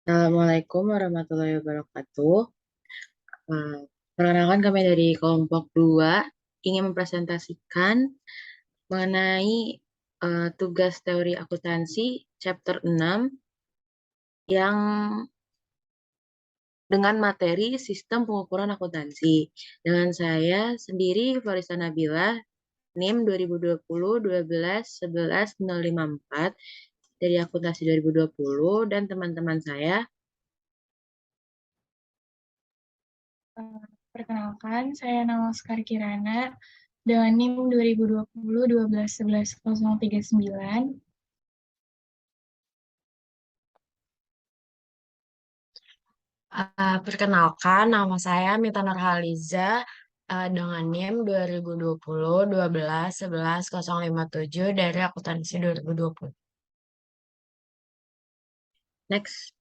Assalamualaikum warahmatullahi wabarakatuh. Eh, Perkenalkan kami dari kelompok 2 ingin mempresentasikan mengenai tugas teori akuntansi chapter 6 yang dengan materi sistem pengukuran akuntansi. Dengan saya sendiri Florisa Nabila, NIM 2020 12 11 054 dari akuntansi 2020 dan teman-teman saya. Perkenalkan, saya nama Oscar Kirana dengan NIM 2020 12 11 039. Perkenalkan, nama saya Mita Nurhaliza dengan NIM 2020 12 11 057 dari akuntansi 2020. Next.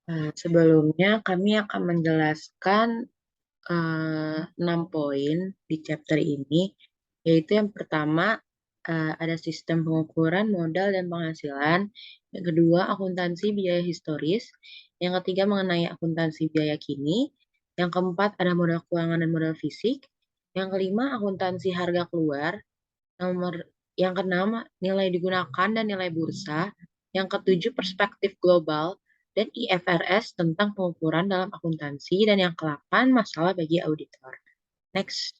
Sebelumnya kami akan menjelaskan 6 poin di chapter ini, yaitu yang pertama ada sistem pengukuran modal dan penghasilan, yang kedua akuntansi biaya historis, yang ketiga mengenai akuntansi biaya kini, yang keempat ada modal keuangan dan modal fisik, yang kelima akuntansi harga keluar, nomor yang keenam nilai digunakan dan nilai bursa, yang ketujuh perspektif global dan IFRS tentang pengukuran dalam akuntansi, dan yang ke-8 masalah bagi auditor. Next.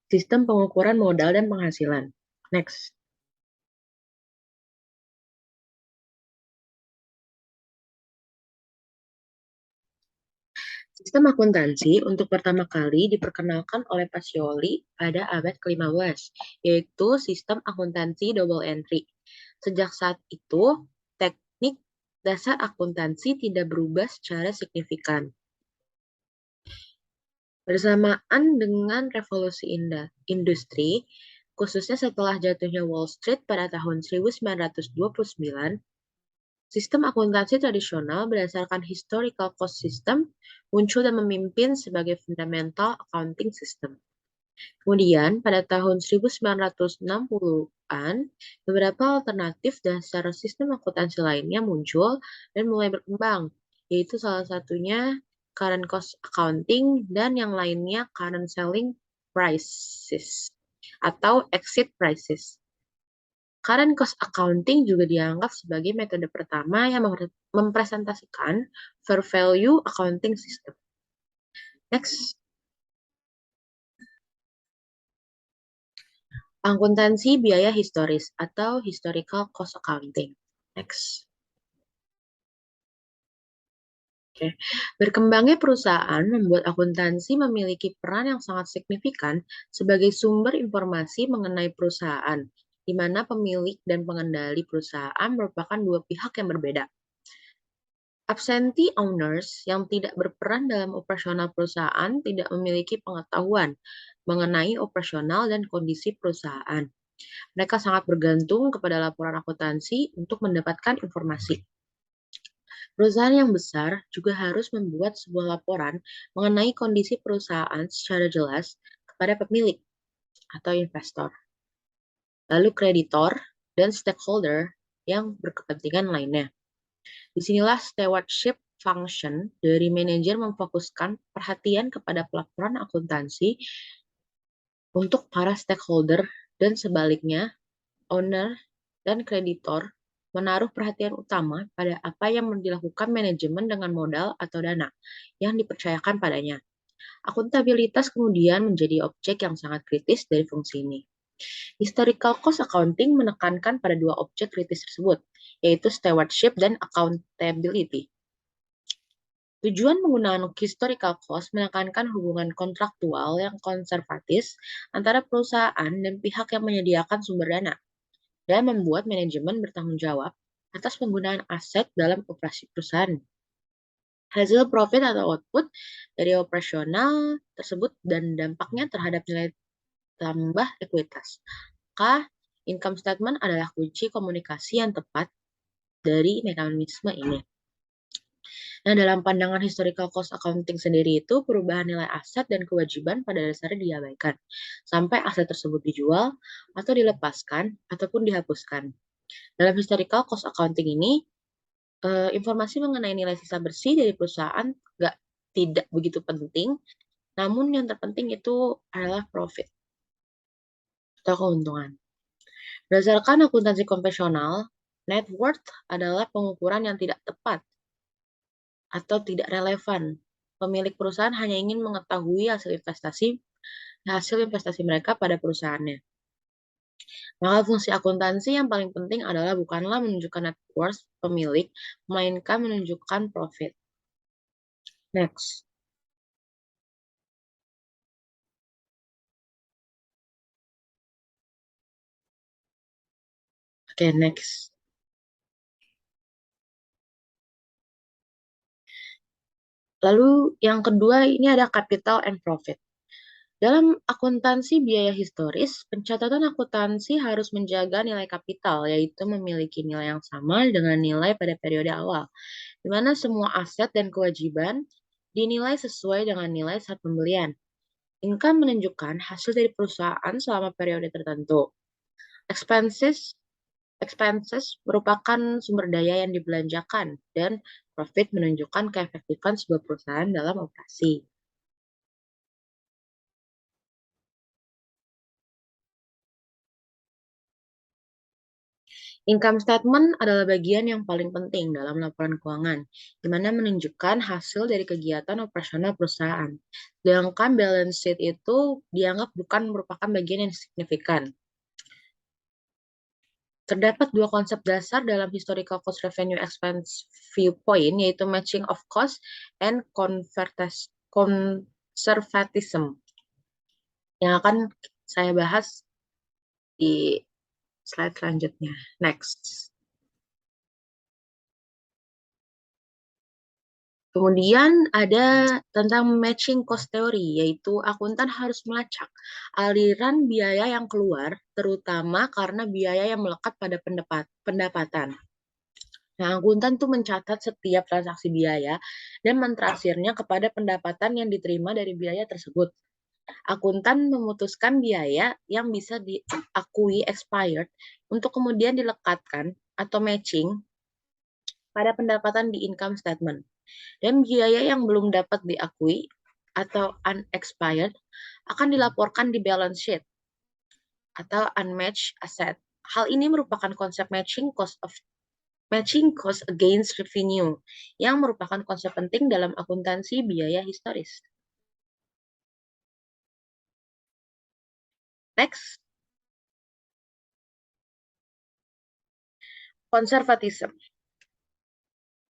Sistem pengukuran modal dan penghasilan. Next. Sistem akuntansi untuk pertama kali diperkenalkan oleh Pacioli pada abad ke-15, yaitu sistem akuntansi double entry. Sejak saat itu, teknik dasar akuntansi tidak berubah secara signifikan. Bersamaan dengan revolusi industri, khususnya setelah jatuhnya Wall Street pada tahun 1929, sistem akuntansi tradisional berdasarkan historical cost system muncul dan memimpin sebagai fundamental accounting system. Kemudian, pada tahun 1960-an, beberapa alternatif dasar sistem akuntansi lainnya muncul dan mulai berkembang, yaitu salah satunya current cost accounting dan yang lainnya current selling prices atau exit prices. Current cost accounting juga dianggap sebagai metode pertama yang mempresentasikan fair value accounting system. Next. Akuntansi biaya historis atau historical cost accounting. Next. Oke. Berkembangnya perusahaan membuat akuntansi memiliki peran yang sangat signifikan sebagai sumber informasi mengenai perusahaan, di mana pemilik dan pengendali perusahaan merupakan dua pihak yang berbeda. Absentee owners yang tidak berperan dalam operasional perusahaan tidak memiliki pengetahuan mengenai operasional dan kondisi perusahaan. Mereka sangat bergantung kepada laporan akuntansi untuk mendapatkan informasi. Perusahaan yang besar juga harus membuat sebuah laporan mengenai kondisi perusahaan secara jelas kepada pemilik atau investor, lalu kreditor dan stakeholder yang berkepentingan lainnya. Disinilah stewardship function dari manajer memfokuskan perhatian kepada pelaporan akuntansi untuk para stakeholder dan sebaliknya, owner dan kreditor menaruh perhatian utama pada apa yang dilakukan manajemen dengan modal atau dana yang dipercayakan padanya. Akuntabilitas kemudian menjadi objek yang sangat kritis dari fungsi ini. Historical cost accounting menekankan pada dua objek kritis tersebut, yaitu stewardship dan accountability. Tujuan penggunaan historical cost menekankan hubungan kontraktual yang konservatif antara perusahaan dan pihak yang menyediakan sumber dana, dan membuat manajemen bertanggung jawab atas penggunaan aset dalam operasi perusahaan. hasil profit atau output dari operasional tersebut dan dampaknya terhadap nilai tambah ekuitas. Maka income statement adalah kunci komunikasi yang tepat dari mekanisme ini. Nah, dalam pandangan historical cost accounting sendiri itu, perubahan nilai aset dan kewajiban pada dasarnya diabaikan, sampai aset tersebut dijual, atau dilepaskan, ataupun dihapuskan. Dalam historical cost accounting ini, informasi mengenai nilai sisa bersih dari perusahaan tidak begitu penting, namun yang terpenting itu adalah profit atau keuntungan. Berdasarkan akuntansi konvensional, net worth adalah pengukuran yang tidak tepat atau tidak relevan. Pemilik perusahaan hanya ingin mengetahui hasil investasi mereka pada perusahaannya. Maka fungsi akuntansi yang paling penting adalah bukanlah menunjukkan net worth pemilik, melainkan menunjukkan profit. Next. Oke, next. Lalu yang kedua ini ada capital and profit. Dalam akuntansi biaya historis, pencatatan akuntansi harus menjaga nilai kapital, yaitu memiliki nilai yang sama dengan nilai pada periode awal, di mana semua aset dan kewajiban dinilai sesuai dengan nilai saat pembelian. Income menunjukkan hasil dari perusahaan selama periode tertentu. Expenses merupakan sumber daya yang dibelanjakan, dan profit menunjukkan keefektifan sebuah perusahaan dalam operasi. Income statement adalah bagian yang paling penting dalam laporan keuangan, di mana menunjukkan hasil dari kegiatan operasional perusahaan. Sedangkan balance sheet itu dianggap bukan merupakan bagian yang signifikan. Terdapat dua konsep dasar dalam historical cost revenue expense viewpoint, yaitu matching of cost and conservatism, yang akan saya bahas di slide selanjutnya. Next. Kemudian ada tentang matching cost theory, yaitu akuntan harus melacak aliran biaya yang keluar, terutama karena biaya yang melekat pada pendapatan. Nah, akuntan tuh mencatat setiap transaksi biaya dan mentransfernya kepada pendapatan yang diterima dari biaya tersebut. Akuntan memutuskan biaya yang bisa diakui expired untuk kemudian dilekatkan atau matching pada pendapatan di income statement. Dan biaya yang belum dapat diakui atau unexpired akan dilaporkan di balance sheet atau unmatched asset. Hal ini merupakan konsep matching cost against revenue, yang merupakan konsep penting dalam akuntansi biaya historis. Next. Konservatisme.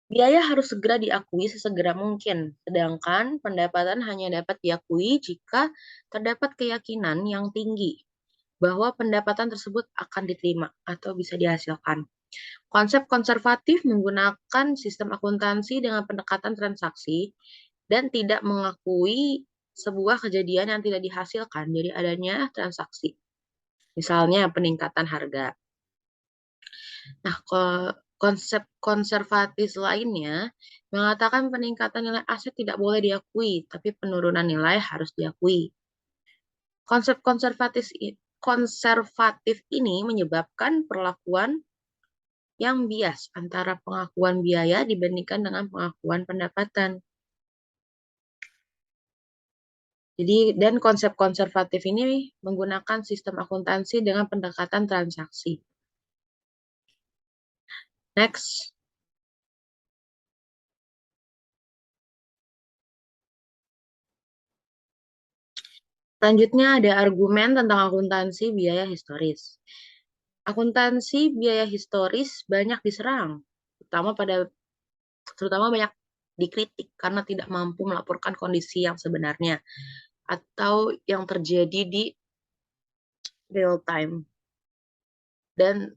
Biaya harus segera diakui sesegera mungkin, sedangkan pendapatan hanya dapat diakui jika terdapat keyakinan yang tinggi bahwa pendapatan tersebut akan diterima atau bisa dihasilkan. Konsep konservatif menggunakan sistem akuntansi dengan pendekatan transaksi dan tidak mengakui sebuah kejadian yang tidak dihasilkan dari adanya transaksi. Misalnya peningkatan harga. Nah, konsep konservatif lainnya mengatakan peningkatan nilai aset tidak boleh diakui, tapi penurunan nilai harus diakui. Konsep konservatif ini menyebabkan perlakuan yang bias antara pengakuan biaya dibandingkan dengan pengakuan pendapatan. Jadi, dan konsep konservatif ini menggunakan sistem akuntansi dengan pendekatan transaksi. Next. Selanjutnya ada argumen tentang akuntansi biaya historis. Akuntansi biaya historis banyak diserang, terutama banyak dikritik karena tidak mampu melaporkan kondisi yang sebenarnya atau yang terjadi di real time dan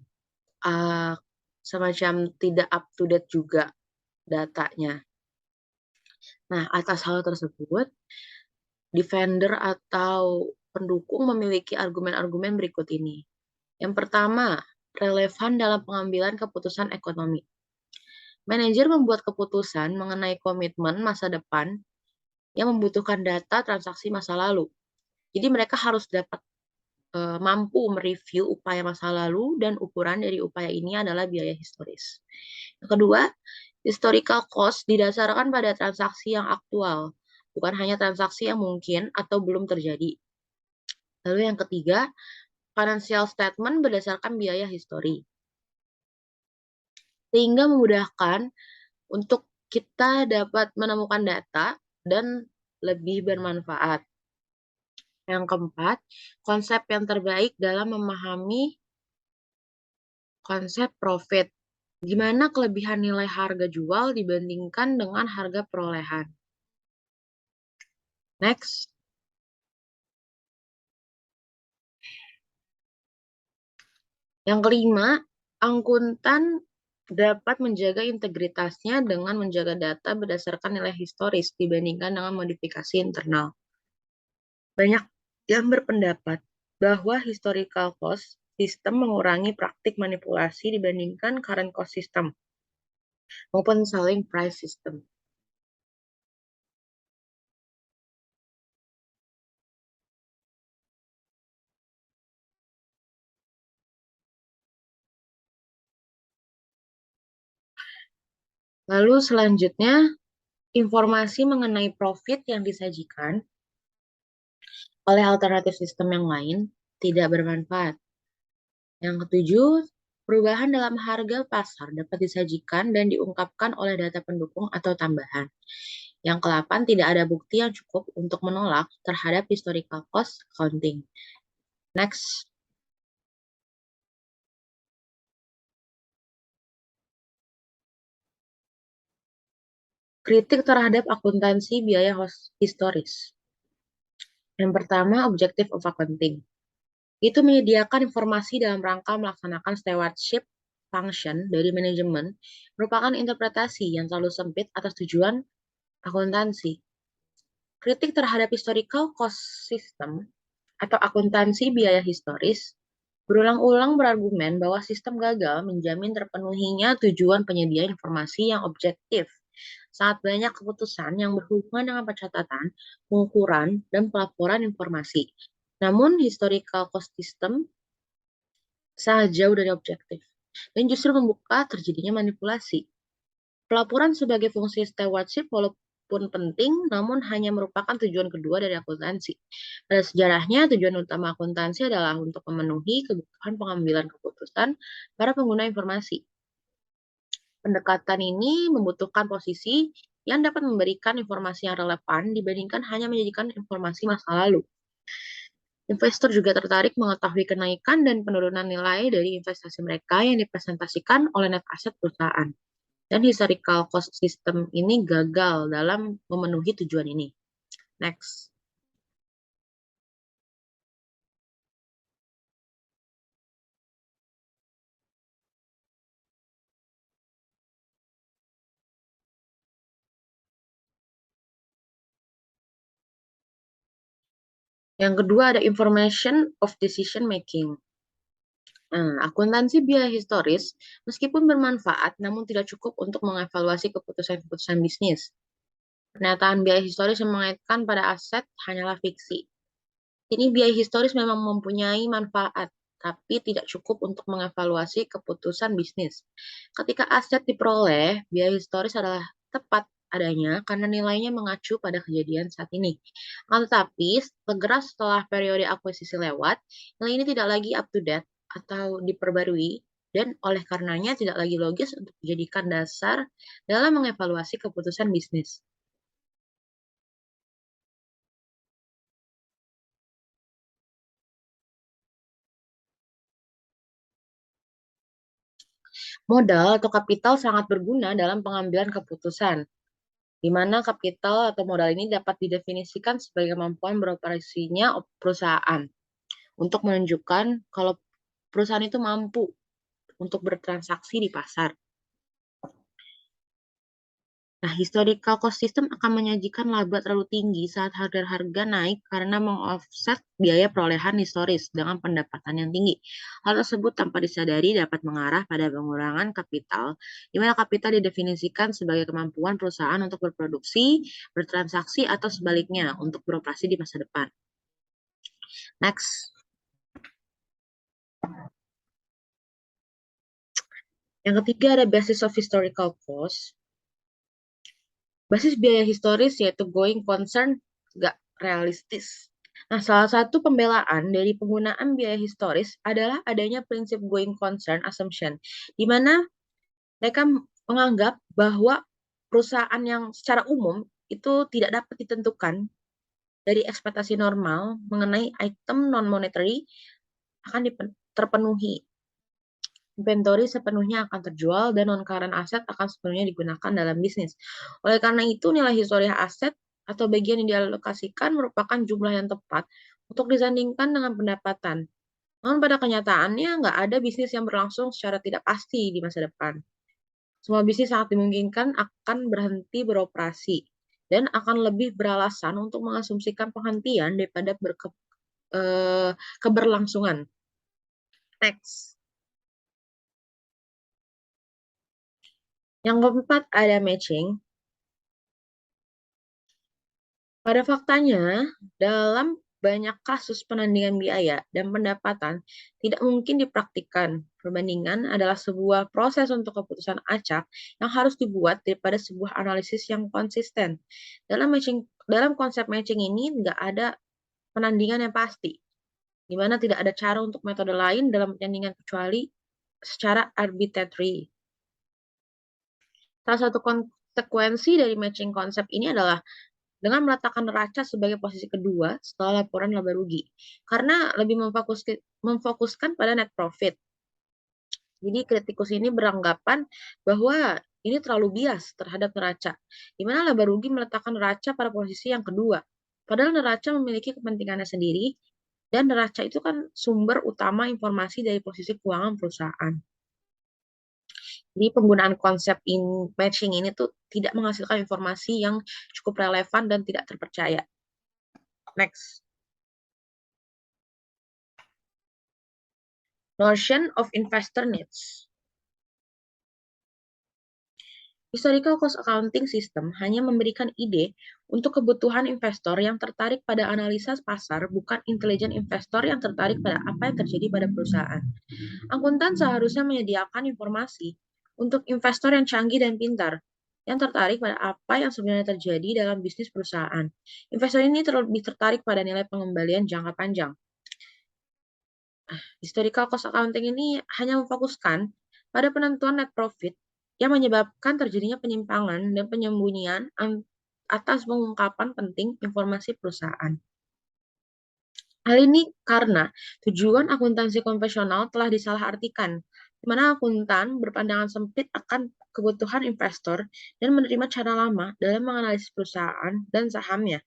semacam tidak up to date juga datanya. Nah, atas hal tersebut, defender atau pendukung memiliki argumen-argumen berikut ini. Yang pertama, relevan dalam pengambilan keputusan ekonomi. Manajer membuat keputusan mengenai komitmen masa depan yang membutuhkan data transaksi masa lalu. Jadi mereka harus dapat mampu mereview upaya masa lalu dan ukuran dari upaya ini adalah biaya historis. Yang kedua, historical cost didasarkan pada transaksi yang aktual, bukan hanya transaksi yang mungkin atau belum terjadi. Lalu yang ketiga, financial statement berdasarkan biaya histori. Sehingga memudahkan untuk kita dapat menemukan data dan lebih bermanfaat. Yang keempat, konsep yang terbaik dalam memahami konsep profit. Gimana kelebihan nilai harga jual dibandingkan dengan harga perolehan. Next. Yang kelima, akuntan dapat menjaga integritasnya dengan menjaga data berdasarkan nilai historis dibandingkan dengan modifikasi internal. Banyak yang berpendapat bahwa historical cost system mengurangi praktik manipulasi dibandingkan current cost system maupun selling price system. Lalu selanjutnya, informasi mengenai profit yang disajikan oleh alternatif sistem yang lain tidak bermanfaat. Yang ketujuh, perubahan dalam harga pasar dapat disajikan dan diungkapkan oleh data pendukung atau tambahan. Yang kedelapan, tidak ada bukti yang cukup untuk menolak terhadap historical cost accounting. Next. Kritik terhadap akuntansi biaya historis. Yang pertama, objective of accounting. Itu menyediakan informasi dalam rangka melaksanakan stewardship function dari manajemen merupakan interpretasi yang terlalu sempit atas tujuan akuntansi. Kritik terhadap historical cost system atau akuntansi biaya historis berulang-ulang berargumen bahwa sistem gagal menjamin terpenuhinya tujuan penyedia informasi yang objektif. Sangat banyak keputusan yang berhubungan dengan pencatatan, pengukuran, dan pelaporan informasi. Namun, historical cost system sangat jauh dari objektif dan justru membuka terjadinya manipulasi. Pelaporan sebagai fungsi stewardship walaupun penting, namun hanya merupakan tujuan kedua dari akuntansi. Pada sejarahnya, tujuan utama akuntansi adalah untuk memenuhi kebutuhan pengambilan keputusan para pengguna informasi. Pendekatan ini membutuhkan posisi yang dapat memberikan informasi yang relevan dibandingkan hanya menjadikan informasi masa lalu. Investor juga tertarik mengetahui kenaikan dan penurunan nilai dari investasi mereka yang dipresentasikan oleh net aset perusahaan. Dan historical cost system ini gagal dalam memenuhi tujuan ini. Next. Yang kedua ada information of decision making. Akuntansi biaya historis meskipun bermanfaat namun tidak cukup untuk mengevaluasi keputusan-keputusan bisnis. Pernyataan biaya historis yang mengaitkan pada aset hanyalah fiksi. Ini biaya historis memang mempunyai manfaat, tapi tidak cukup untuk mengevaluasi keputusan bisnis. Ketika aset diperoleh, biaya historis adalah tepat adanya karena nilainya mengacu pada kejadian saat ini. Tetapi, segera setelah periode akuisisi lewat, nilai ini tidak lagi up to date atau diperbarui, dan oleh karenanya tidak lagi logis untuk dijadikan dasar dalam mengevaluasi keputusan bisnis. Modal atau kapital sangat berguna dalam pengambilan keputusan, di mana kapital atau modal ini dapat didefinisikan sebagai kemampuan beroperasinya perusahaan untuk menunjukkan kalau perusahaan itu mampu untuk bertransaksi di pasar. Nah, historical cost system akan menyajikan laba terlalu tinggi saat harga-harga naik karena mengoffset biaya perolehan historis dengan pendapatan yang tinggi. Hal tersebut tanpa disadari dapat mengarah pada pengurangan kapital, di mana kapital didefinisikan sebagai kemampuan perusahaan untuk berproduksi, bertransaksi, atau sebaliknya untuk beroperasi di masa depan. Next. Yang ketiga ada basis of historical cost. Basis biaya historis yaitu going concern nggak realistis. Nah, salah satu pembelaan dari penggunaan biaya historis adalah adanya prinsip going concern assumption, di mana mereka menganggap bahwa perusahaan yang secara umum itu tidak dapat ditentukan dari ekspektasi normal mengenai item non-monetary akan terpenuhi. Inventory sepenuhnya akan terjual dan non-current aset akan sepenuhnya digunakan dalam bisnis. Oleh karena itu, nilai historia aset atau bagian yang dialokasikan merupakan jumlah yang tepat untuk disandingkan dengan pendapatan. Namun pada kenyataannya, nggak ada bisnis yang berlangsung secara tidak pasti di masa depan. Semua bisnis sangat dimungkinkan akan berhenti beroperasi dan akan lebih beralasan untuk mengasumsikan penghentian daripada keberlangsungan. Next. Yang keempat ada matching. Pada faktanya, dalam banyak kasus penandingan biaya dan pendapatan tidak mungkin dipraktikkan. Perbandingan adalah sebuah proses untuk keputusan acak yang harus dibuat daripada sebuah analisis yang konsisten. Dalam konsep matching ini nggak ada penandingan yang pasti, di mana tidak ada cara untuk metode lain dalam penandingan kecuali secara arbitrary. Salah satu konsekuensi dari matching konsep ini adalah dengan meletakkan neraca sebagai posisi kedua setelah laporan laba rugi. Karena lebih memfokuskan pada net profit. Jadi kritikus ini beranggapan bahwa ini terlalu bias terhadap neraca, di mana laba rugi meletakkan neraca pada posisi yang kedua. Padahal neraca memiliki kepentingannya sendiri, dan neraca itu kan sumber utama informasi dari posisi keuangan perusahaan. Jadi penggunaan konsep matching ini tuh tidak menghasilkan informasi yang cukup relevan dan tidak terpercaya. Next. Notion of investor needs. Historical cost accounting system hanya memberikan ide untuk kebutuhan investor yang tertarik pada analisa pasar, bukan intelijen investor yang tertarik pada apa yang terjadi pada perusahaan. Akuntan seharusnya menyediakan informasi untuk investor yang canggih dan pintar, yang tertarik pada apa yang sebenarnya terjadi dalam bisnis perusahaan. Investor ini lebih tertarik pada nilai pengembalian jangka panjang. Historical cost accounting ini hanya memfokuskan pada penentuan net profit yang menyebabkan terjadinya penyimpangan dan penyembunyian atas pengungkapan penting informasi perusahaan. Hal ini karena tujuan akuntansi konvensional telah disalahartikan, di mana akuntan berpandangan sempit akan kebutuhan investor dan menerima cara lama dalam menganalisis perusahaan dan sahamnya.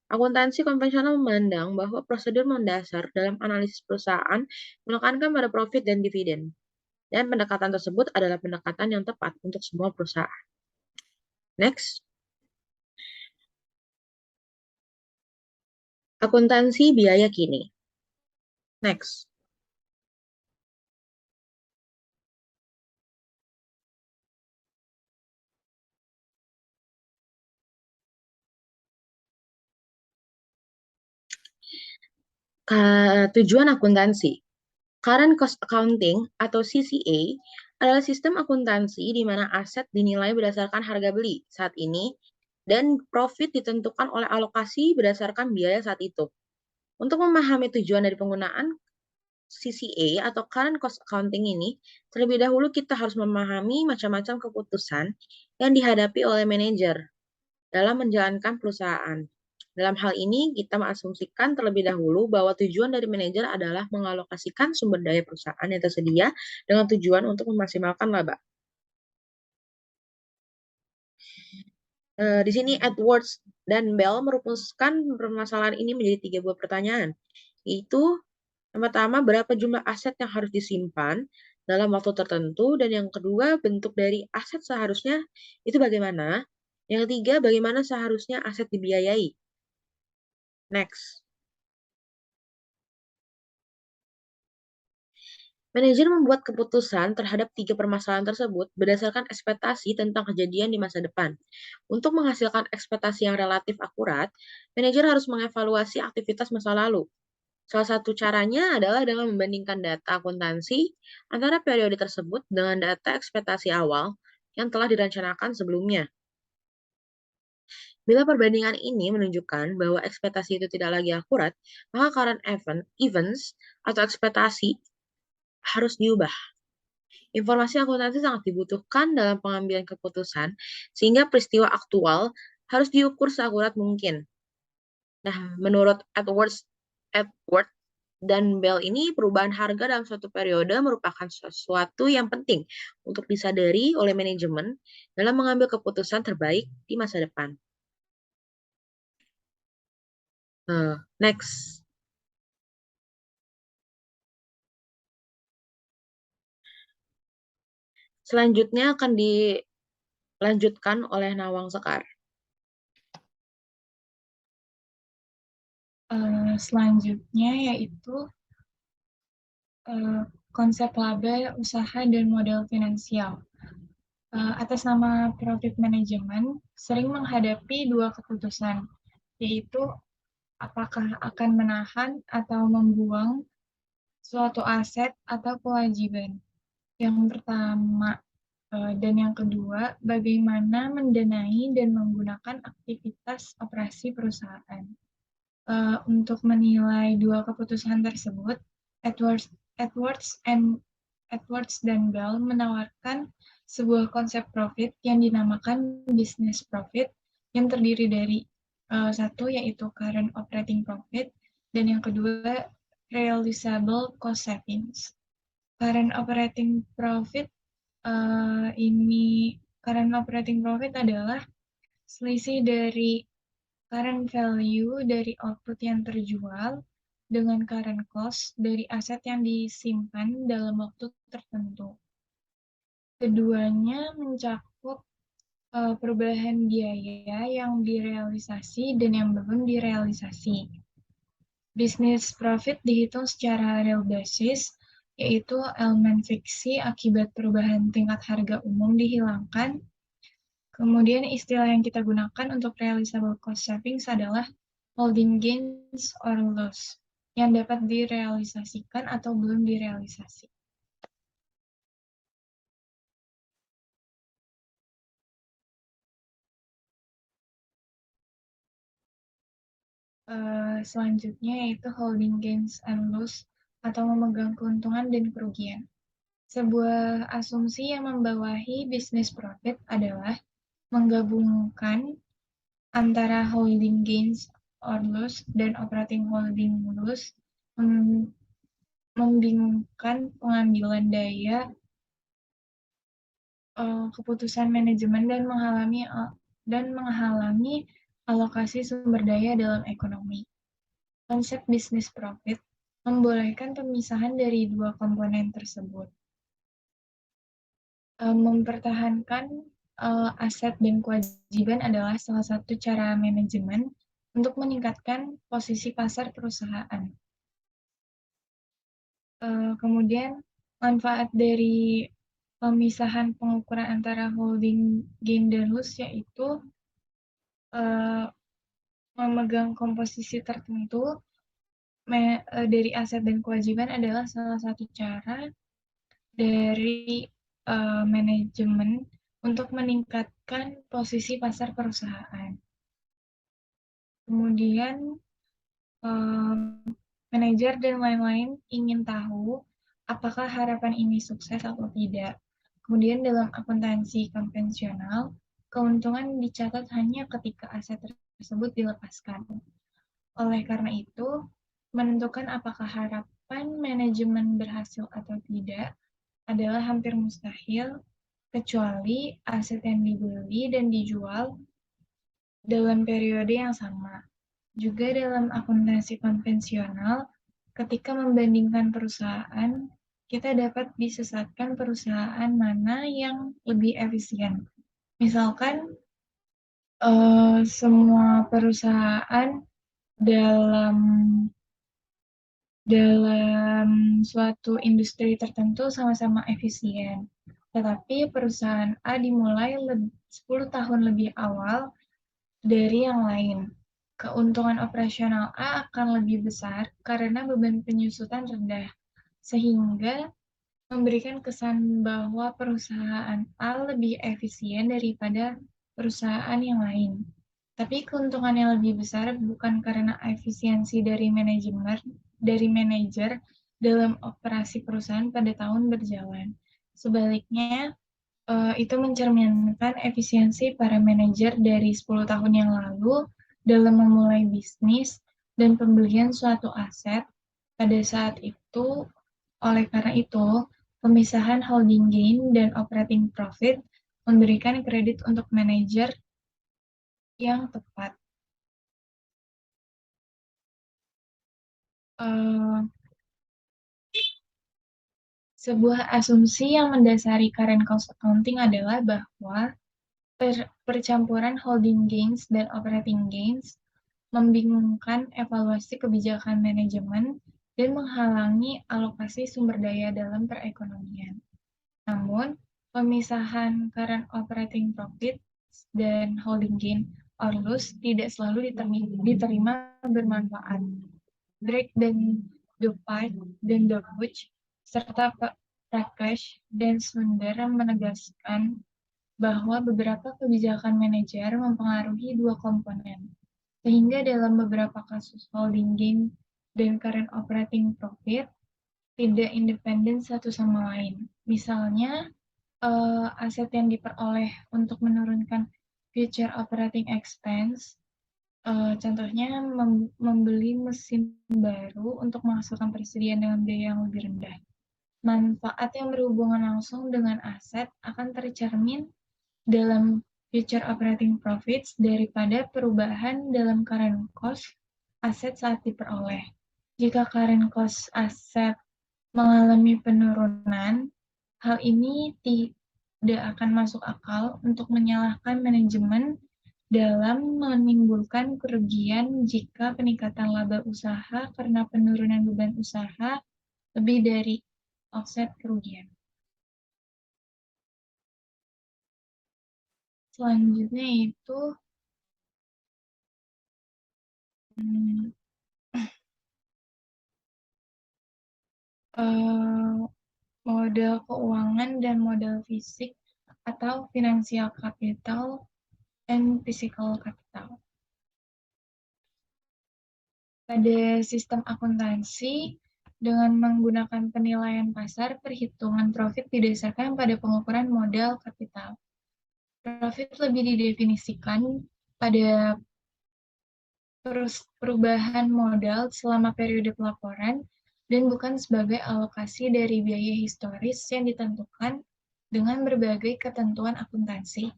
Akuntansi konvensional memandang bahwa prosedur mendasar dalam analisis perusahaan menekankan pada profit dan dividen. Dan pendekatan tersebut adalah pendekatan yang tepat untuk semua perusahaan. Next. Akuntansi biaya kini. Next. Tujuan akuntansi. Current Cost Accounting atau CCA adalah sistem akuntansi di mana aset dinilai berdasarkan harga beli saat ini dan profit ditentukan oleh alokasi berdasarkan biaya saat itu. Untuk memahami tujuan dari penggunaan CCA atau Current Cost Accounting ini, terlebih dahulu kita harus memahami macam-macam keputusan yang dihadapi oleh manajer dalam menjalankan perusahaan. Dalam hal ini, kita mengasumsikan terlebih dahulu bahwa tujuan dari manajer adalah mengalokasikan sumber daya perusahaan yang tersedia dengan tujuan untuk memaksimalkan laba. Di sini Edwards dan Bell merumuskan permasalahan ini menjadi 3 buah pertanyaan, yaitu yang pertama, berapa jumlah aset yang harus disimpan dalam waktu tertentu, dan yang kedua, bentuk dari aset seharusnya itu bagaimana. Yang ketiga, bagaimana seharusnya aset dibiayai. Next. Manajer membuat keputusan terhadap 3 permasalahan tersebut berdasarkan ekspektasi tentang kejadian di masa depan. Untuk menghasilkan ekspektasi yang relatif akurat, manajer harus mengevaluasi aktivitas masa lalu. Salah satu caranya adalah dengan membandingkan data akuntansi antara periode tersebut dengan data ekspektasi awal yang telah direncanakan sebelumnya. Bila perbandingan ini menunjukkan bahwa ekspektasi itu tidak lagi akurat, maka current events atau ekspektasi harus diubah. Informasi akuntansi sangat dibutuhkan dalam pengambilan keputusan, sehingga peristiwa aktual harus diukur seakurat mungkin. Nah, menurut Edward dan Bell ini, perubahan harga dalam suatu periode merupakan sesuatu yang penting untuk disadari oleh manajemen dalam mengambil keputusan terbaik di masa depan. Next. Selanjutnya akan dilanjutkan oleh Nawang Sekar. Selanjutnya yaitu konsep laba usaha dan modal finansial. Atas nama profit management sering menghadapi dua keputusan, yaitu apakah akan menahan atau membuang suatu aset atau kewajiban. Yang pertama dan yang kedua, bagaimana mendanai dan menggunakan aktivitas operasi perusahaan. Untuk menilai dua keputusan tersebut, Edwards dan Bell menawarkan sebuah konsep profit yang dinamakan business profit yang terdiri dari satu yaitu current operating profit dan yang kedua realizable cost savings. Current operating profit adalah selisih dari current value dari output yang terjual dengan current cost dari aset yang disimpan dalam waktu tertentu. Keduanya mencakup perubahan biaya yang direalisasi dan yang belum direalisasi. Business profit dihitung secara real basis, yaitu elemen fiksi akibat perubahan tingkat harga umum dihilangkan. Kemudian istilah yang kita gunakan untuk realizable cost savings adalah holding gains or loss yang dapat direalisasikan atau belum direalisasi. Selanjutnya yaitu holding gains and loss atau memegang keuntungan dan kerugian. Sebuah asumsi yang membawahi business profit adalah menggabungkan antara holding gains or loss dan operating holding loss, membingungkan pengambilan daya keputusan manajemen dan menghalangi alokasi sumber daya dalam ekonomi. Konsep business profit membolehkan pemisahan dari dua komponen tersebut. Mempertahankan aset dan kewajiban adalah salah satu cara manajemen untuk meningkatkan posisi pasar perusahaan. Kemudian manfaat dari pemisahan pengukuran antara holding gain dan loss yaitu memegang komposisi tertentu dari aset dan kewajiban adalah salah satu cara dari manajemen untuk meningkatkan posisi pasar perusahaan. Kemudian manajer dan lain-lain ingin tahu apakah harapan ini sukses atau tidak. Kemudian dalam akuntansi konvensional, keuntungan dicatat hanya ketika aset tersebut dilepaskan. Oleh karena itu, menentukan apakah harapan manajemen berhasil atau tidak adalah hampir mustahil, kecuali aset yang dibeli dan dijual dalam periode yang sama. Juga dalam akuntansi konvensional, ketika membandingkan perusahaan, kita dapat disesatkan perusahaan mana yang lebih efisien. Misalkan semua perusahaan dalam suatu industri tertentu sama-sama efisien. Tetapi perusahaan A dimulai 10 tahun lebih awal dari yang lain. Keuntungan operasional A akan lebih besar karena beban penyusutan rendah, sehingga memberikan kesan bahwa perusahaan A lebih efisien daripada perusahaan yang lain. Tapi keuntungan yang lebih besar bukan karena efisiensi dari manajer dalam operasi perusahaan pada tahun berjalan. Sebaliknya, itu mencerminkan efisiensi para manajer dari 10 tahun yang lalu dalam memulai bisnis dan pembelian suatu aset pada saat itu. Oleh karena itu, pemisahan holding gain dan operating profit memberikan kredit untuk manajer yang tepat. Sebuah asumsi yang mendasari current cost accounting adalah bahwa percampuran holding gains dan operating gains membingungkan evaluasi kebijakan manajemen dan menghalangi alokasi sumber daya dalam perekonomian. Namun, pemisahan current operating profit dan holding gain or loss tidak selalu diterima bermanfaat. Drake dan Dupart dan Dodge serta Prakash dan Sundar menegaskan bahwa beberapa kebijakan manajer mempengaruhi dua komponen, sehingga dalam beberapa kasus holding gain dan current operating profit tidak independen satu sama lain. Misalnya, aset yang diperoleh untuk menurunkan future operating expense, contohnya membeli mesin baru untuk menghasilkan persediaan dengan biaya yang lebih rendah. Manfaat yang berhubungan langsung dengan aset akan tercermin dalam future operating profits daripada perubahan dalam current cost aset saat diperoleh. Jika current cost aset mengalami penurunan, hal ini tidak akan masuk akal untuk menyalahkan manajemen dalam menimbulkan kerugian jika peningkatan laba usaha karena penurunan beban usaha lebih dari offset kerugian. Selanjutnya itu model keuangan dan model fisik atau financial capital and physical capital. Pada sistem akuntansi, dengan menggunakan penilaian pasar, perhitungan profit didasarkan pada pengukuran modal kapital. Profit lebih didefinisikan pada perubahan modal selama periode pelaporan dan bukan sebagai alokasi dari biaya historis yang ditentukan dengan berbagai ketentuan akuntansi.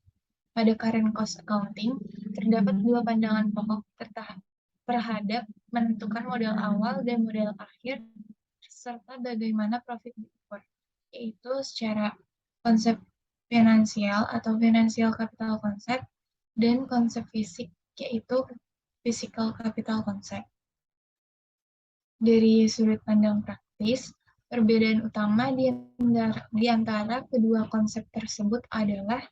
Pada current cost accounting, terdapat dua pandangan pokok terhadap menentukan modal awal dan modal akhir, serta bagaimana profit diukur, yaitu secara konsep finansial atau financial capital concept dan konsep fisik, yaitu physical capital concept. Dari sudut pandang praktis, perbedaan utama di antara kedua konsep tersebut adalah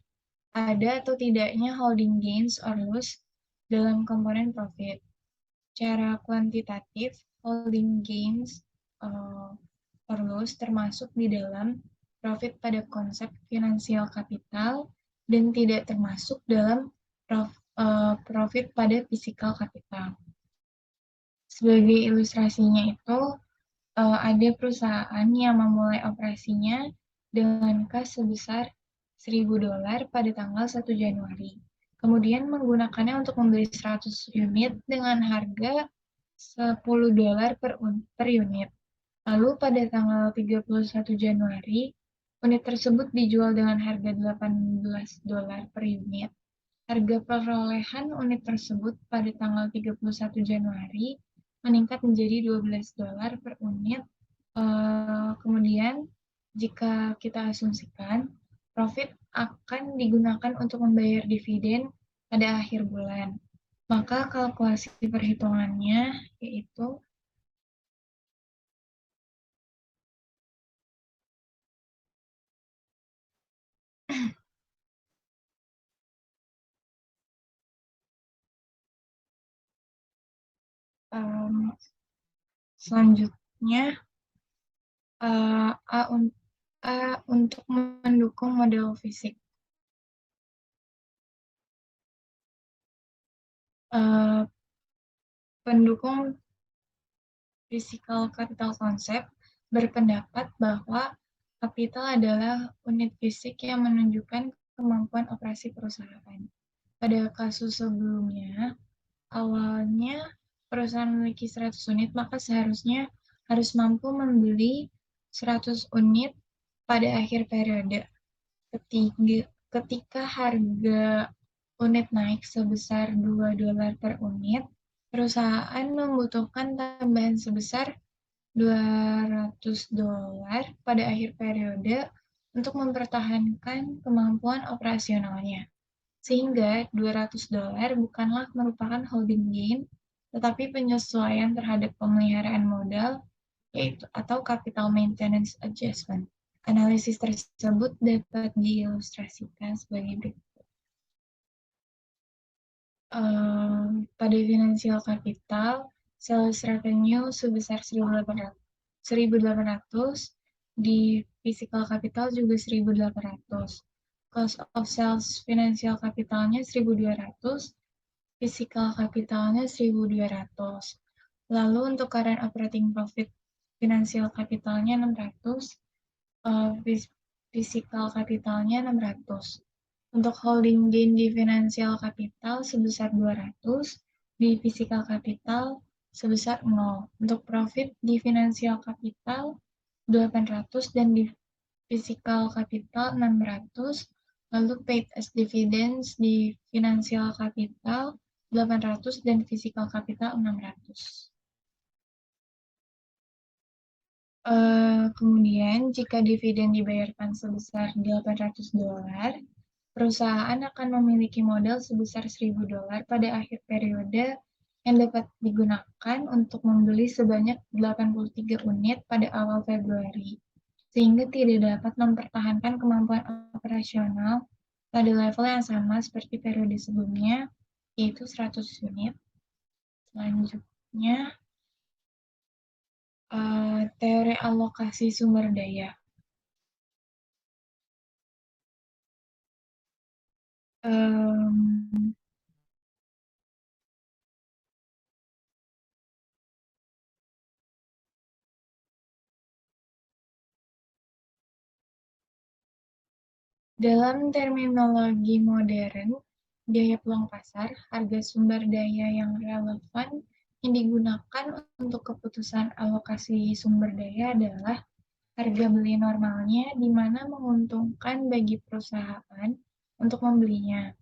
ada atau tidaknya holding gains or loss dalam komponen profit. Secara kuantitatif, holding gains or loss termasuk di dalam profit pada konsep finansial capital dan tidak termasuk dalam profit pada physical capital. Sebagai ilustrasinya itu, ada perusahaan yang memulai operasinya dengan kas sebesar $1.000 pada tanggal 1 Januari. Kemudian menggunakannya untuk membeli 100 unit dengan harga $10 per unit. Lalu pada tanggal 31 Januari, unit tersebut dijual dengan harga $18 per unit. Harga perolehan unit tersebut pada tanggal 31 Januari meningkat menjadi $12 per unit Kemudian, jika kita asumsikan profit akan digunakan untuk membayar dividen pada akhir bulan, maka kalkulasi perhitungannya yaitu em, selanjutnya A, A untuk mendukung model fisik. Eh, Pendukung physical capital concept berpendapat bahwa kapital adalah unit fisik yang menunjukkan kemampuan operasi perusahaan. Pada kasus sebelumnya, awalnya perusahaan memiliki 100 unit, maka seharusnya harus mampu membeli 100 unit pada akhir periode. Ketika harga unit naik sebesar $2 per unit, perusahaan membutuhkan tambahan sebesar $200 pada akhir periode untuk mempertahankan kemampuan operasionalnya. Sehingga $200 bukanlah merupakan holding gain, tetapi penyesuaian terhadap pemeliharaan modal, yaitu atau capital maintenance adjustment. Analisis tersebut dapat diilustrasikan sebagai berikut. Pada financial capital, sales revenue sebesar 1.800, di physical capital juga 1.800. Cost of sales financial capitalnya 1.200, physical capitalnya 1.200. Lalu untuk current operating profit financial capitalnya 600, physical capitalnya 600. Untuk holding gain di financial capital sebesar 200, di physical capital sebesar 0. Untuk profit di financial capital 800 dan di physical capital 600. Lalu paid as dividends di financial capital 800 dan physical capital 600. Kemudian, jika dividen dibayarkan sebesar $800, perusahaan akan memiliki modal sebesar $1.000 pada akhir periode yang dapat digunakan untuk membeli sebanyak 83 unit pada awal Februari, sehingga tidak dapat mempertahankan kemampuan operasional pada level yang sama seperti periode sebelumnya, yaitu 100 unit. Selanjutnya, teori alokasi sumber daya. Dalam terminologi modern, biaya peluang pasar, harga sumber daya yang relevan yang digunakan untuk keputusan alokasi sumber daya adalah harga beli normalnya, di mana menguntungkan bagi perusahaan untuk membelinya.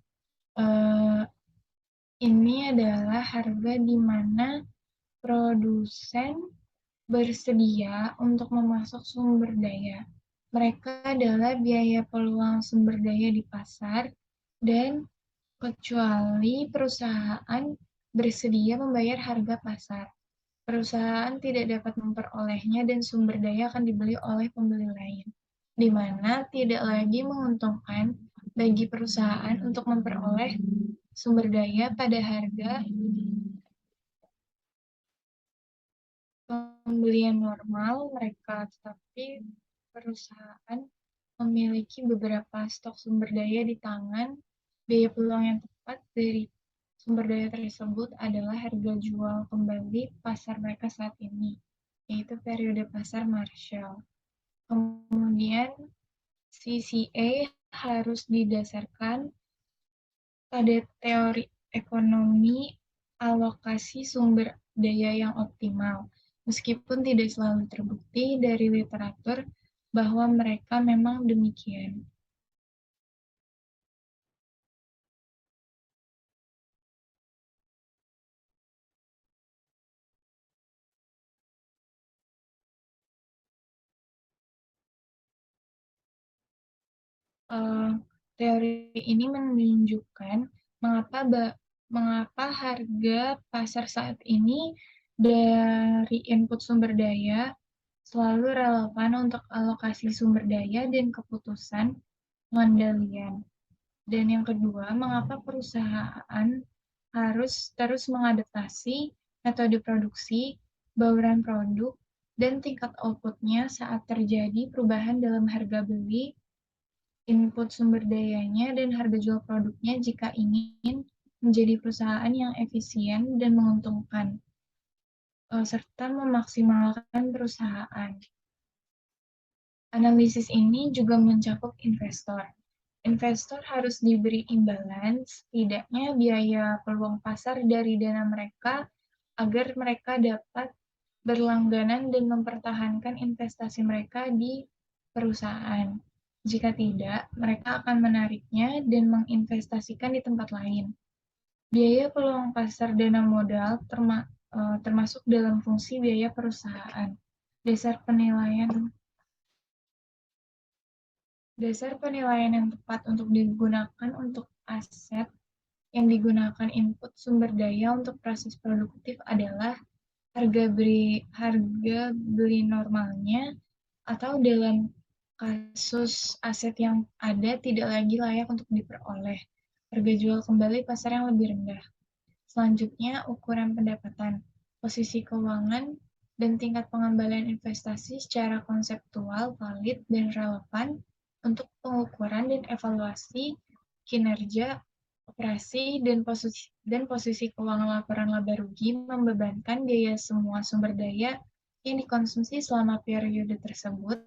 Ini adalah harga di mana produsen bersedia untuk memasok sumber daya. Mereka adalah biaya peluang sumber daya di pasar, dan kecuali perusahaan bersedia membayar harga pasar, perusahaan tidak dapat memperolehnya dan sumber daya akan dibeli oleh pembeli lain, di mana tidak lagi menguntungkan bagi perusahaan untuk memperoleh sumber daya pada harga pembelian normal mereka, tetapi perusahaan memiliki beberapa stok sumber daya di tangan. Biaya peluang yang tepat dari sumber daya tersebut adalah harga jual kembali pasar mereka saat ini, yaitu periode pasar Marshall. Kemudian CCA harus didasarkan pada teori ekonomi alokasi sumber daya yang optimal, meskipun tidak selalu terbukti dari literatur bahwa mereka memang demikian. Teori ini menunjukkan mengapa harga pasar saat ini dari input sumber daya selalu relevan untuk alokasi sumber daya dan keputusan pengendalian. Dan yang kedua, mengapa perusahaan harus terus mengadaptasi metode produksi, bauran produk, dan tingkat output-nya saat terjadi perubahan dalam harga beli, input sumber dayanya, dan harga jual produknya jika ingin menjadi perusahaan yang efisien dan menguntungkan, serta memaksimalkan perusahaan. Analisis ini juga mencakup investor. Investor harus diberi imbalan setidaknya biaya peluang pasar dari dana mereka agar mereka dapat berlangganan dan mempertahankan investasi mereka di perusahaan. Jika tidak, mereka akan menariknya dan menginvestasikan di tempat lain. Biaya peluang pasar dana modal termasuk dalam fungsi biaya perusahaan. Dasar penilaian yang tepat untuk digunakan untuk aset yang digunakan input sumber daya untuk proses produktif adalah harga beli normalnya, atau dalam kasus aset yang ada tidak lagi layak untuk diperoleh, harga jual kembali pasar yang lebih rendah. Selanjutnya, ukuran pendapatan, posisi keuangan, dan tingkat pengembalian investasi secara konseptual, valid, dan relevan untuk pengukuran dan evaluasi kinerja operasi dan posisi keuangan laporan laba rugi membebankan biaya semua sumber daya yang dikonsumsi selama periode tersebut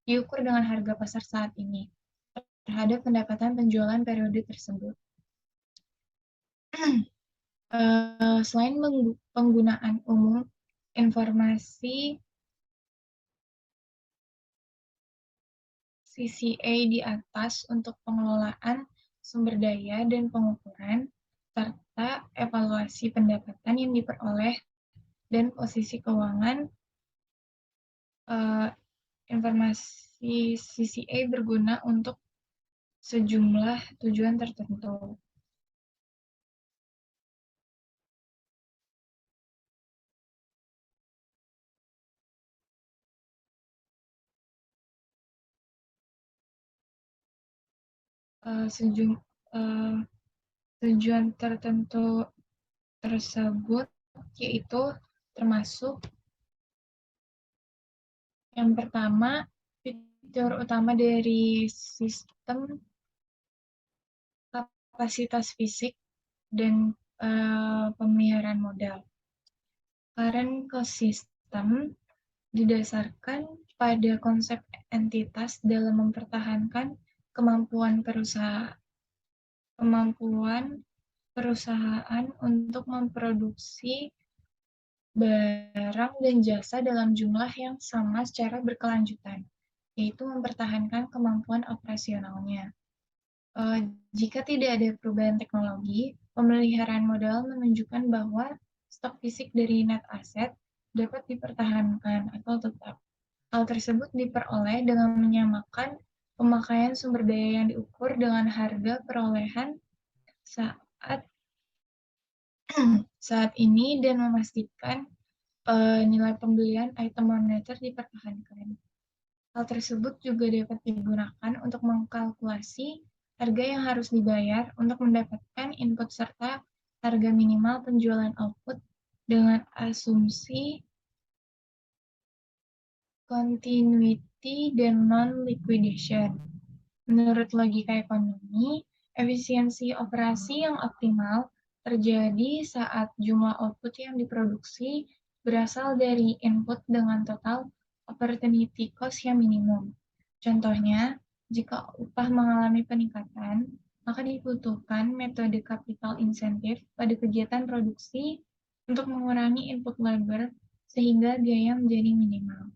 diukur dengan harga pasar saat ini terhadap pendapatan penjualan periode tersebut. Selain penggunaan umum informasi CCA di atas untuk pengelolaan sumber daya dan pengukuran, serta evaluasi pendapatan yang diperoleh dan posisi keuangan, informasi CCA berguna untuk sejumlah tujuan tertentu. Tujuan tertentu tersebut yaitu termasuk yang pertama, fitur utama dari sistem kapasitas fisik dan pemeliharaan modal. Current cost system didasarkan pada konsep entitas dalam mempertahankan kemampuan perusahaan untuk memproduksi barang dan jasa dalam jumlah yang sama secara berkelanjutan, yaitu mempertahankan kemampuan operasionalnya. Jika tidak ada perubahan teknologi, pemeliharaan modal menunjukkan bahwa stok fisik dari net asset dapat dipertahankan atau tetap. Hal tersebut diperoleh dengan menyamakan pemakaian sumber daya yang diukur dengan harga perolehan saat ini dan memastikan nilai pembelian item moneter dipertahankan. Hal tersebut juga dapat digunakan untuk mengkalkulasi harga yang harus dibayar untuk mendapatkan input serta harga minimal penjualan output dengan asumsi continuity dan non-liquidation. Menurut logika ekonomi, efisiensi operasi yang optimal terjadi saat jumlah output yang diproduksi berasal dari input dengan total opportunity cost yang minimum. Contohnya, jika upah mengalami peningkatan, maka dibutuhkan metode capital incentive pada kegiatan produksi untuk mengurangi input labor sehingga biaya menjadi minimal.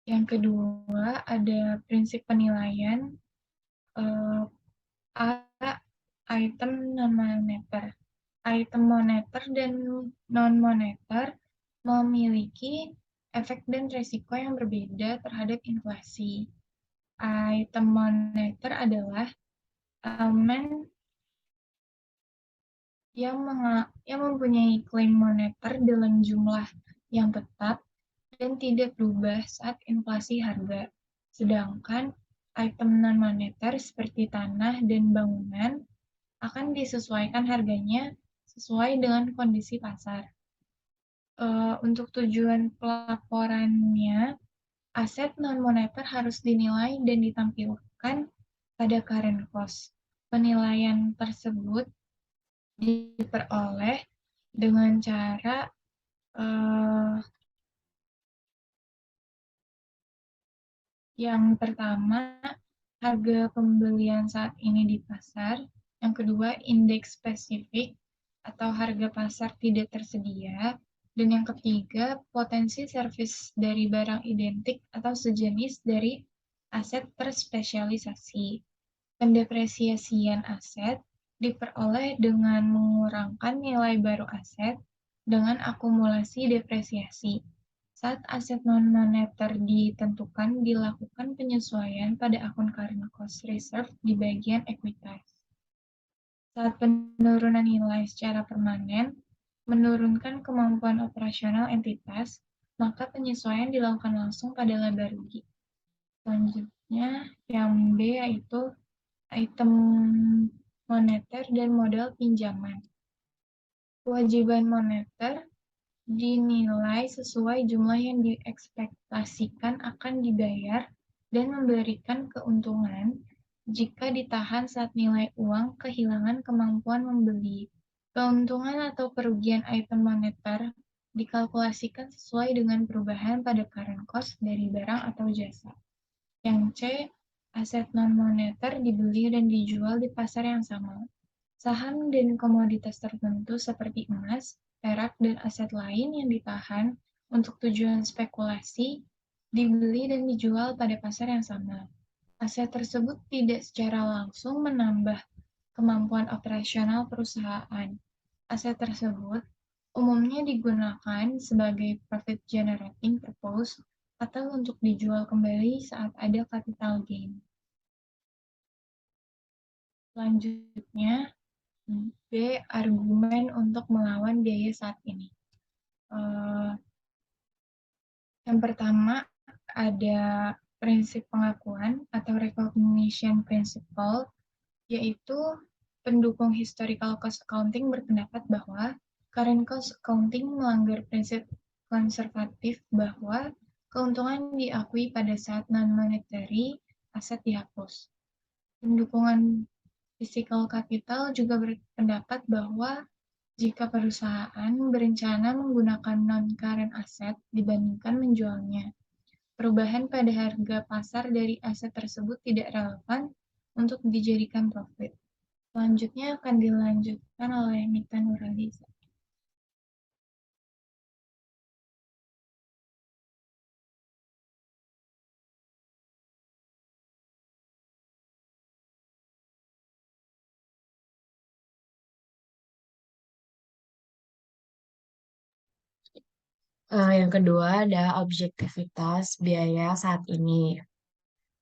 Yang kedua, ada prinsip penilaian item non-moneter. Item moneter dan non-moneter memiliki efek dan resiko yang berbeda terhadap inflasi. Item moneter adalah elemen yang mempunyai klaim moneter dalam jumlah yang tetap dan tidak berubah saat inflasi harga. Sedangkan item non-moneter seperti tanah dan bangunan akan disesuaikan harganya sesuai dengan kondisi pasar. Untuk tujuan pelaporannya, aset non-moneter harus dinilai dan ditampilkan pada current cost. Penilaian tersebut diperoleh dengan cara yang pertama, harga pembelian saat ini di pasar. Yang kedua, indeks spesifik atau harga pasar tidak tersedia. Dan yang ketiga, potensi servis dari barang identik atau sejenis dari aset terspesialisasi. Pendepresiasian aset diperoleh dengan mengurangkan nilai baru aset dengan akumulasi depresiasi. Saat aset non-moneter ditentukan, dilakukan penyesuaian pada akun current cost reserve di bagian ekuitas. Saat penurunan nilai secara permanen menurunkan kemampuan operasional entitas, maka penyesuaian dilakukan langsung pada laba rugi. Selanjutnya, yang B yaitu item moneter dan modal pinjaman. Kewajiban moneter dinilai sesuai jumlah yang diekspektasikan akan dibayar dan memberikan keuntungan jika ditahan saat nilai uang kehilangan kemampuan membeli. Keuntungan atau kerugian item moneter dikalkulasikan sesuai dengan perubahan pada current cost dari barang atau jasa. Yang C, aset non-moneter dibeli dan dijual di pasar yang sama. Saham dan komoditas tertentu seperti emas, perak, dan aset lain yang ditahan untuk tujuan spekulasi dibeli dan dijual pada pasar yang sama. Aset tersebut tidak secara langsung menambah kemampuan operasional perusahaan. Aset tersebut umumnya digunakan sebagai profit generating purpose atau untuk dijual kembali saat ada capital gain. Selanjutnya, B. Argumen untuk melawan biaya saat ini. Yang pertama, ada prinsip pengakuan atau recognition principle, yaitu pendukung historical cost accounting berpendapat bahwa current cost accounting melanggar prinsip konservatif bahwa keuntungan diakui pada saat non-monetary aset dihapus. Pendukungan physical capital juga berpendapat bahwa jika perusahaan berencana menggunakan non-current asset dibandingkan menjualnya, perubahan pada harga pasar dari aset tersebut tidak relevan untuk dijadikan profit. Selanjutnya akan dilanjutkan oleh Mita Nurhaliza. Yang kedua ada objektivitas biaya saat ini.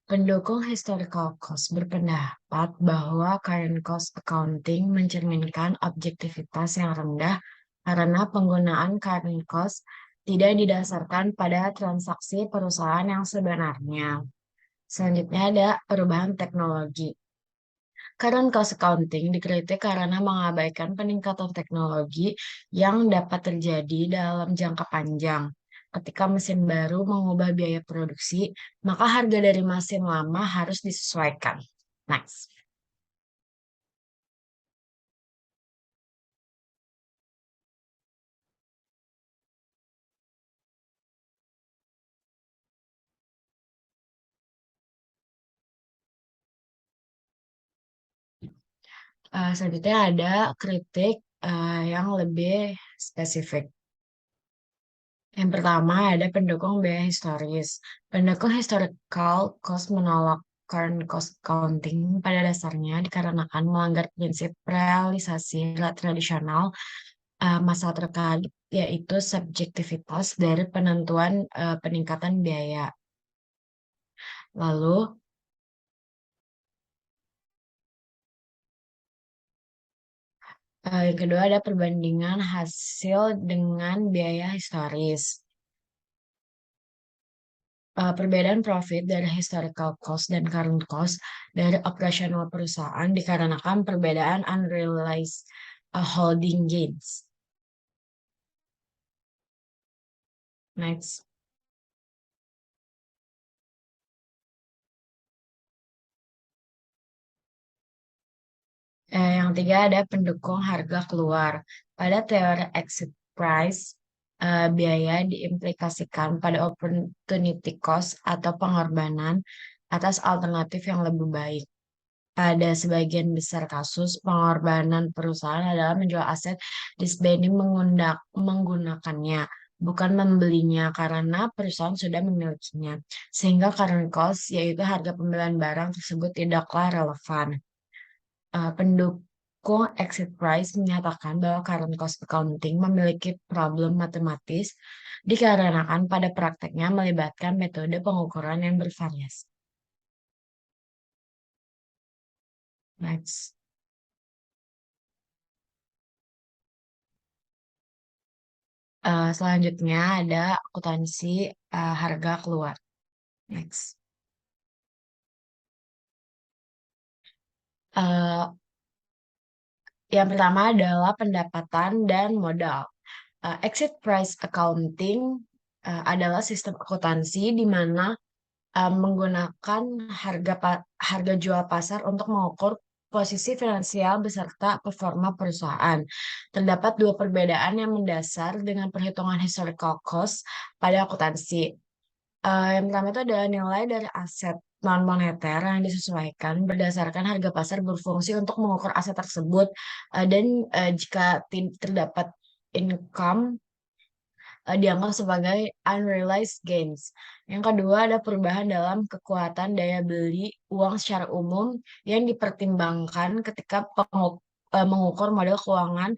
Pendukung historical cost berpendapat bahwa current cost accounting mencerminkan objektivitas yang rendah karena penggunaan current cost tidak didasarkan pada transaksi perusahaan yang sebenarnya. Selanjutnya ada perubahan teknologi. Current cost accounting dikritik karena mengabaikan peningkatan teknologi yang dapat terjadi dalam jangka panjang. Ketika mesin baru mengubah biaya produksi, maka harga dari mesin lama harus disesuaikan. Next. Selanjutnya ada kritik yang lebih spesifik. Yang pertama ada pendukung biaya historis. Pendukung historical cost menolak current cost accounting pada dasarnya dikarenakan melanggar prinsip realisasi tradisional masalah terkait yaitu subjektivitas dari penentuan peningkatan biaya. Lalu yang kedua ada perbandingan hasil dengan biaya historis. Perbedaan profit dari historical cost dan current cost dari operasional perusahaan dikarenakan perbedaan unrealized holding gains. Next. Yang ketiga ada pendukung harga keluar. Pada teori exit price, biaya diimplikasikan pada opportunity cost atau pengorbanan atas alternatif yang lebih baik. Pada sebagian besar kasus, pengorbanan perusahaan adalah menjual aset disbanding menggunakannya, bukan membelinya karena perusahaan sudah memilikinya. Sehingga current cost, yaitu harga pembelian barang tersebut tidaklah relevan. Pendukung exit price menyatakan bahwa current cost accounting memiliki problem matematis dikarenakan pada prakteknya melibatkan metode pengukuran yang bervariasi. Next. Selanjutnya ada akuntansi harga keluar. Next. Yang pertama adalah pendapatan dan modal. Exit price accounting adalah sistem akuntansi di mana menggunakan harga jual pasar untuk mengukur posisi finansial beserta performa perusahaan. Terdapat dua perbedaan yang mendasar dengan perhitungan historical cost pada akuntansi. Yang pertama itu adalah nilai dari aset non-moneter yang disesuaikan berdasarkan harga pasar berfungsi untuk mengukur aset tersebut dan jika terdapat income dianggap sebagai unrealized gains. Yang kedua ada perubahan dalam kekuatan daya beli uang secara umum yang dipertimbangkan ketika mengukur model keuangan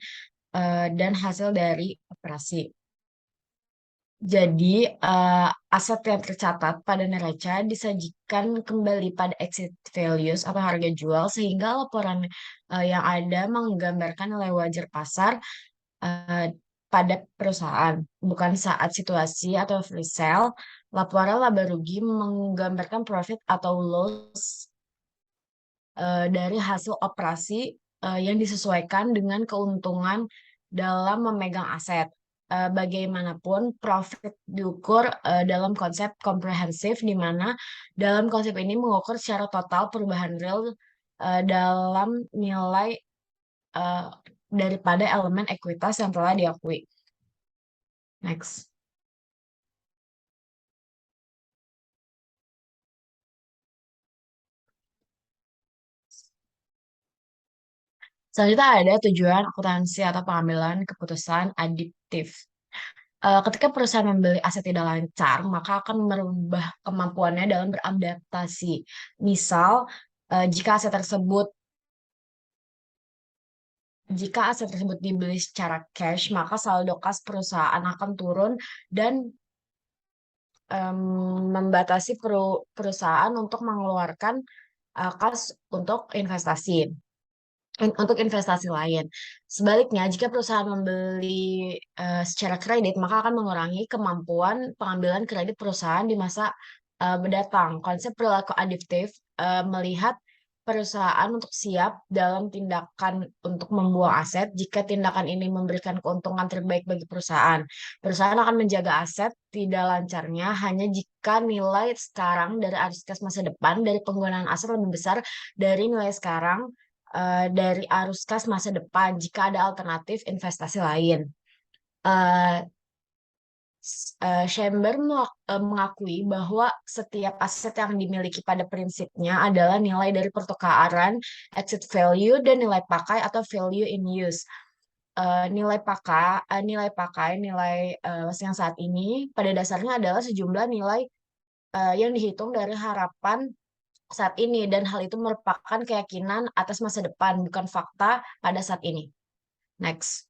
dan hasil dari operasi. Jadi, aset yang tercatat pada neraca disajikan kembali pada exit values atau harga jual sehingga laporan yang ada menggambarkan nilai wajar pasar eh, pada perusahaan, bukan saat situasi atau free sale. Laporan laba rugi menggambarkan profit atau loss dari hasil operasi yang disesuaikan dengan keuntungan dalam memegang aset. Bagaimanapun, profit diukur dalam konsep komprehensif, di mana dalam konsep ini mengukur secara total perubahan real dalam nilai uh, daripada elemen ekuitas yang telah diakui. Next. Selanjutnya ada tujuan akuntansi atau pengambilan keputusan adiktif. Ketika perusahaan membeli aset tidak lancar, maka akan merubah kemampuannya dalam beradaptasi. Misal, jika aset tersebut dibeli secara cash, maka saldo kas perusahaan akan turun dan membatasi perusahaan untuk mengeluarkan kas untuk investasi lain. Sebaliknya, jika perusahaan membeli secara kredit, maka akan mengurangi kemampuan pengambilan kredit perusahaan di masa mendatang. Konsep perilaku adiktif melihat perusahaan untuk siap dalam tindakan untuk membuang aset jika tindakan ini memberikan keuntungan terbaik bagi perusahaan. Perusahaan akan menjaga aset tidak lancarnya hanya jika nilai sekarang dari arus kas masa depan dari penggunaan aset lebih besar dari nilai sekarang dari arus kas masa depan jika ada alternatif investasi lain. Chamber mengakui bahwa setiap aset yang dimiliki pada prinsipnya adalah nilai dari pertukaran, exit value, dan nilai pakai atau value in use. Nilai yang saat ini pada dasarnya adalah sejumlah nilai yang dihitung dari harapan saat ini dan hal itu merupakan keyakinan atas masa depan bukan fakta pada saat ini. Next.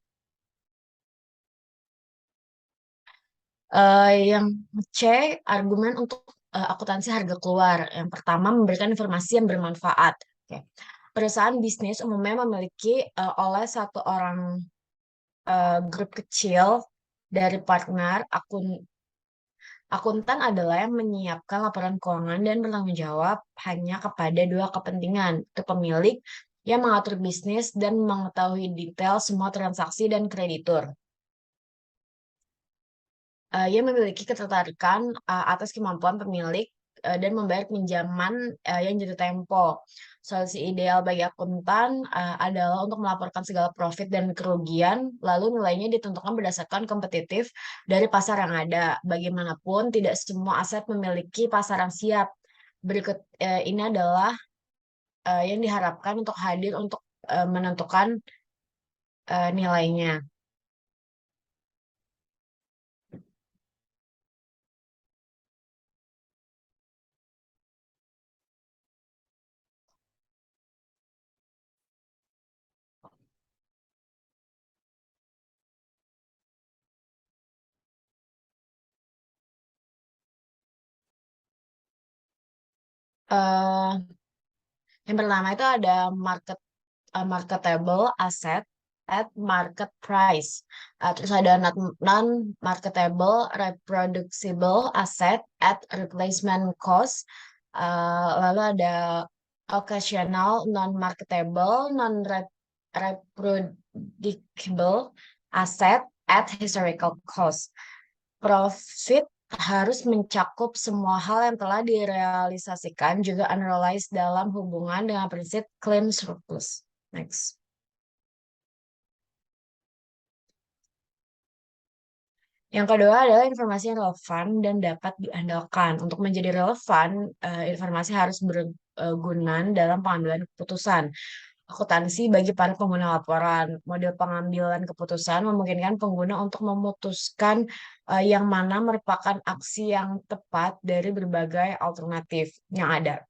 Yang C, argumen untuk akuntansi harga keluar. Yang pertama, memberikan informasi yang bermanfaat. Oke. Perusahaan bisnis umumnya memiliki oleh satu orang grup kecil dari partner akuntan adalah yang menyiapkan laporan keuangan dan bertanggung jawab hanya kepada dua kepentingan, itu pemilik yang mengatur bisnis dan mengetahui detail semua transaksi dan kreditur. Ia memiliki ketertarikan atas kemampuan pemilik dan membayar pinjaman yang jatuh tempo. Solusi ideal bagi akuntan adalah untuk melaporkan segala profit dan kerugian, lalu nilainya ditentukan berdasarkan kompetitif dari pasar yang ada. Bagaimanapun, tidak semua aset memiliki pasaran siap. Berikut ini adalah yang diharapkan untuk hadir untuk menentukan nilainya. Eh, yang pertama itu ada marketable asset at market price. Terus ada non-marketable reproducible asset at replacement cost. Lalu ada occasional non-marketable non-reproducible asset at historical cost. Profit harus mencakup semua hal yang telah direalisasikan, juga unrealized dalam hubungan dengan prinsip clean surplus. Next. Yang kedua adalah informasi yang relevan dan dapat diandalkan. Untuk menjadi relevan, informasi harus berguna dalam pengambilan keputusan. Akuntansi bagi para pengguna laporan. Model pengambilan keputusan memungkinkan pengguna untuk memutuskan yang mana merupakan aksi yang tepat dari berbagai alternatif yang ada.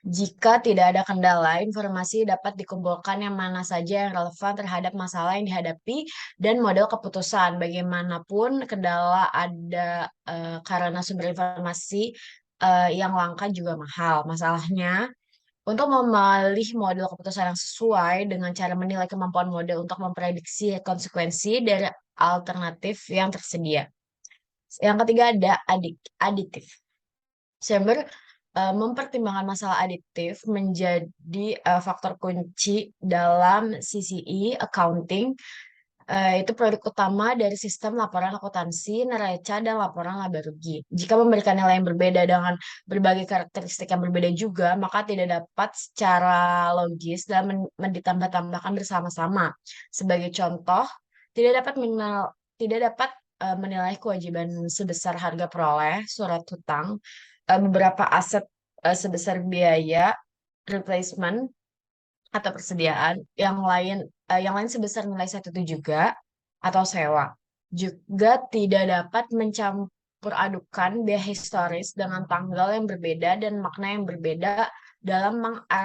Jika tidak ada kendala, informasi dapat dikumpulkan yang mana saja yang relevan terhadap masalah yang dihadapi dan model keputusan. Bagaimanapun kendala ada karena sumber informasi yang langka juga mahal. Masalahnya, untuk memilih model keputusan yang sesuai dengan cara menilai kemampuan model untuk memprediksi konsekuensi dari alternatif yang tersedia. Yang ketiga ada aditif. Chamber mempertimbangkan masalah aditif menjadi faktor kunci dalam CCE accounting. Itu produk utama dari sistem laporan akuntansi, neraca, dan laporan laba rugi. Jika memberikan nilai yang berbeda dengan berbagai karakteristik yang berbeda juga, maka tidak dapat secara logis dan ditambah-tambahkan bersama-sama. Sebagai contoh, tidak dapat menilai kewajiban sebesar harga peroleh, surat hutang, beberapa aset sebesar biaya replacement atau persediaan, yang lain sebesar nilai satu itu juga atau sewa. Juga tidak dapat mencampur adukan biaya historis dengan tanggal yang berbeda dan makna yang berbeda dalam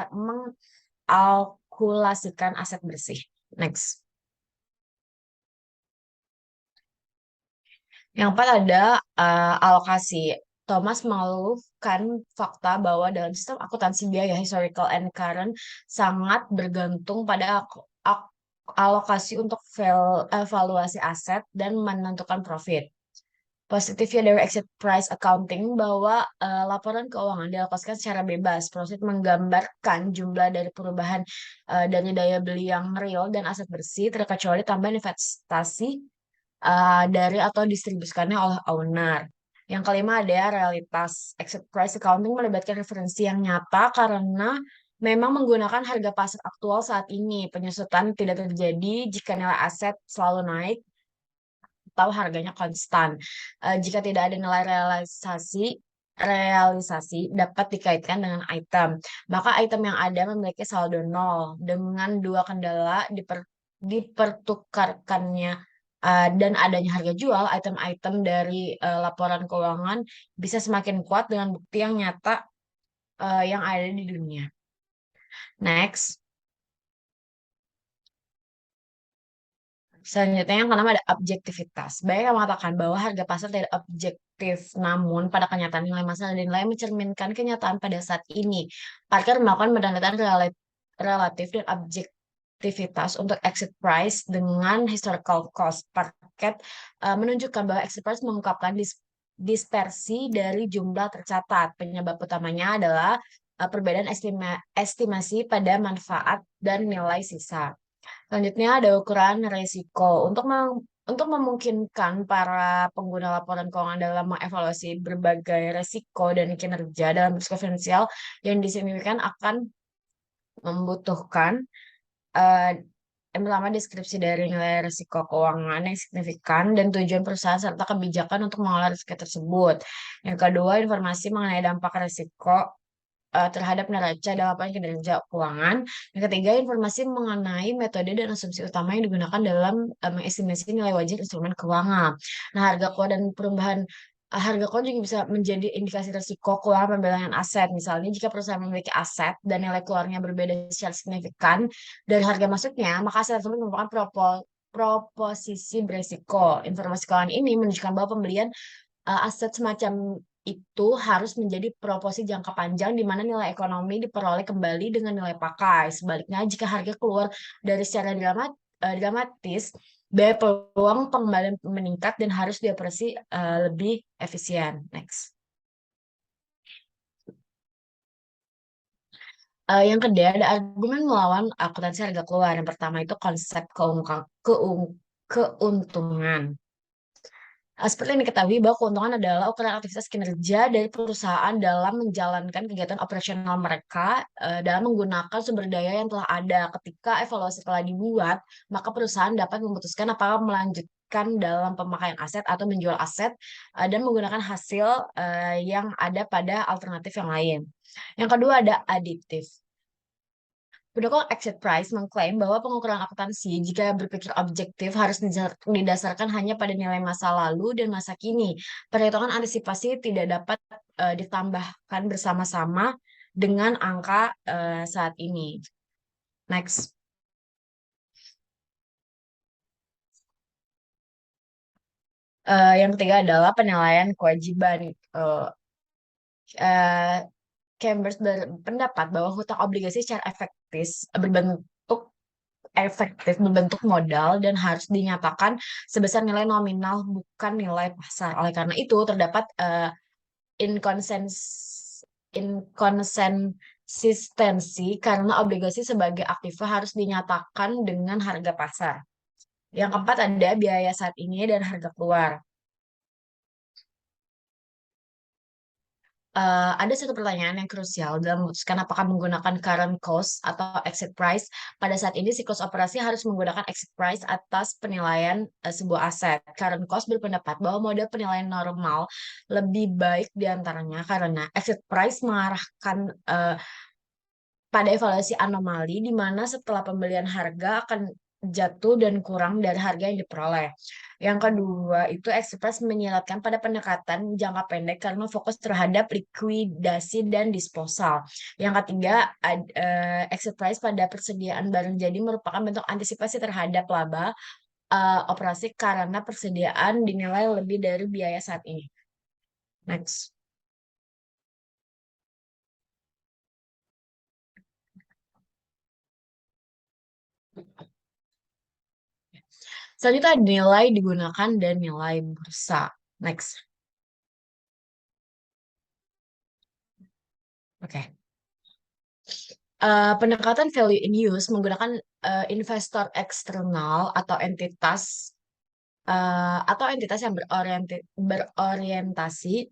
mengalkulasikan aset bersih. Next. Yang keempat ada alokasi. Thomas mengeluhkan fakta bahwa dalam sistem akuntansi biaya historical and current sangat bergantung pada alokasi untuk evaluasi aset dan menentukan profit. Positifnya dari exit price accounting bahwa laporan keuangan dialokasikan secara bebas. Profit menggambarkan jumlah dari perubahan dari daya beli yang real dan aset bersih terkecuali tambahan investasi dari atau distribusikannya oleh owner. Yang kelima ada realitas. Exit price accounting melibatkan referensi yang nyata karena memang menggunakan harga pasar aktual saat ini. Penyusutan tidak terjadi jika nilai aset selalu naik atau harganya konstan. Jika tidak ada nilai realisasi dapat dikaitkan dengan item. Maka item yang ada memiliki saldo nol dengan dua kendala dipertukarkannya dan adanya harga jual item-item dari laporan keuangan bisa semakin kuat dengan bukti yang nyata yang ada di dunia. Next. Selanjutnya yang keenam ada objektivitas. Banyak yang mengatakan bahwa harga pasar tidak objektif, namun pada kenyataan nilai masalah dan nilai mencerminkan kenyataan pada saat ini. Parker melakukan pendekatan relatif dan objektivitas untuk exit price dengan historical cost. Parker menunjukkan bahwa exit price mengungkapkan dispersi dari jumlah tercatat. Penyebab utamanya adalah perbedaan estimasi pada manfaat dan nilai sisa. Selanjutnya ada ukuran resiko. Untuk memungkinkan para pengguna laporan keuangan dalam mengevaluasi berbagai resiko dan kinerja dalam risiko finansial yang disignifikan akan membutuhkan eh, yang pertama deskripsi dari nilai risiko keuangan yang signifikan dan tujuan perusahaan serta kebijakan untuk mengelola risiko tersebut. Yang kedua, informasi mengenai dampak risiko terhadap neraca dalam kinerja keuangan. Yang ketiga, informasi mengenai metode dan asumsi utama yang digunakan dalam mengestimasi nilai wajar instrumen keuangan. Nah, harga keluar dan perubahan harga keluar juga bisa menjadi indikasi risiko keuangan pembelangan aset. Misalnya, jika perusahaan memiliki aset dan nilai keluarnya berbeda secara signifikan dari harga masuknya, maka aset tersebut merupakan proposisi beresiko. Informasi keuangan ini menunjukkan bahwa pembelian aset semacam itu harus menjadi proporsi jangka panjang di mana nilai ekonomi diperoleh kembali dengan nilai pakai. Sebaliknya, jika harga keluar dari secara dramatis, biaya peluang pengembalian meningkat dan harus dioperasi lebih efisien. Next. Yang kedua ada argumen melawan akuntansi harga keluar. Yang pertama itu konsep keuntungan. Seperti yang diketahui bahwa keuntungan adalah ukuran aktivitas kinerja dari perusahaan dalam menjalankan kegiatan operasional mereka dalam menggunakan sumber daya yang telah ada. Ketika evaluasi telah dibuat, maka perusahaan dapat memutuskan apakah melanjutkan dalam pemakaian aset atau menjual aset dan menggunakan hasil yang ada pada alternatif yang lain. Yang kedua ada aditif. Pendukung exit price mengklaim bahwa pengukuran akuntansi jika berpikir objektif harus didasarkan hanya pada nilai masa lalu dan masa kini. Perhitungan antisipasi tidak dapat ditambahkan bersama-sama dengan angka saat ini. Next. Yang ketiga adalah penilaian kewajiban. Chambers berpendapat bahwa hutang obligasi secara efektif berbentuk modal dan harus dinyatakan sebesar nilai nominal bukan nilai pasar. Oleh karena itu terdapat inkonsistensi karena obligasi sebagai aktiva harus dinyatakan dengan harga pasar. Yang keempat ada biaya saat ini dan harga keluar. Ada satu pertanyaan yang krusial dalam memutuskan apakah menggunakan current cost atau exit price. Pada saat ini, siklus operasi harus menggunakan exit price atas penilaian sebuah aset. Current cost berpendapat bahwa model penilaian normal lebih baik diantaranya karena exit price mengarahkan pada evaluasi anomali di mana setelah pembelian harga akan jatuh dan kurang dari harga yang diperoleh. Yang kedua, itu Express menyiratkan pada pendekatan jangka pendek karena fokus terhadap likuidasi dan disposal. Yang ketiga, Express pada persediaan barang jadi merupakan bentuk antisipasi terhadap laba operasi karena persediaan dinilai lebih dari biaya saat ini. Next. Selanjutnya ada nilai digunakan dan nilai bursa. Next. Oke. Pendekatan value in use menggunakan investor eksternal atau entitas yang berorientasi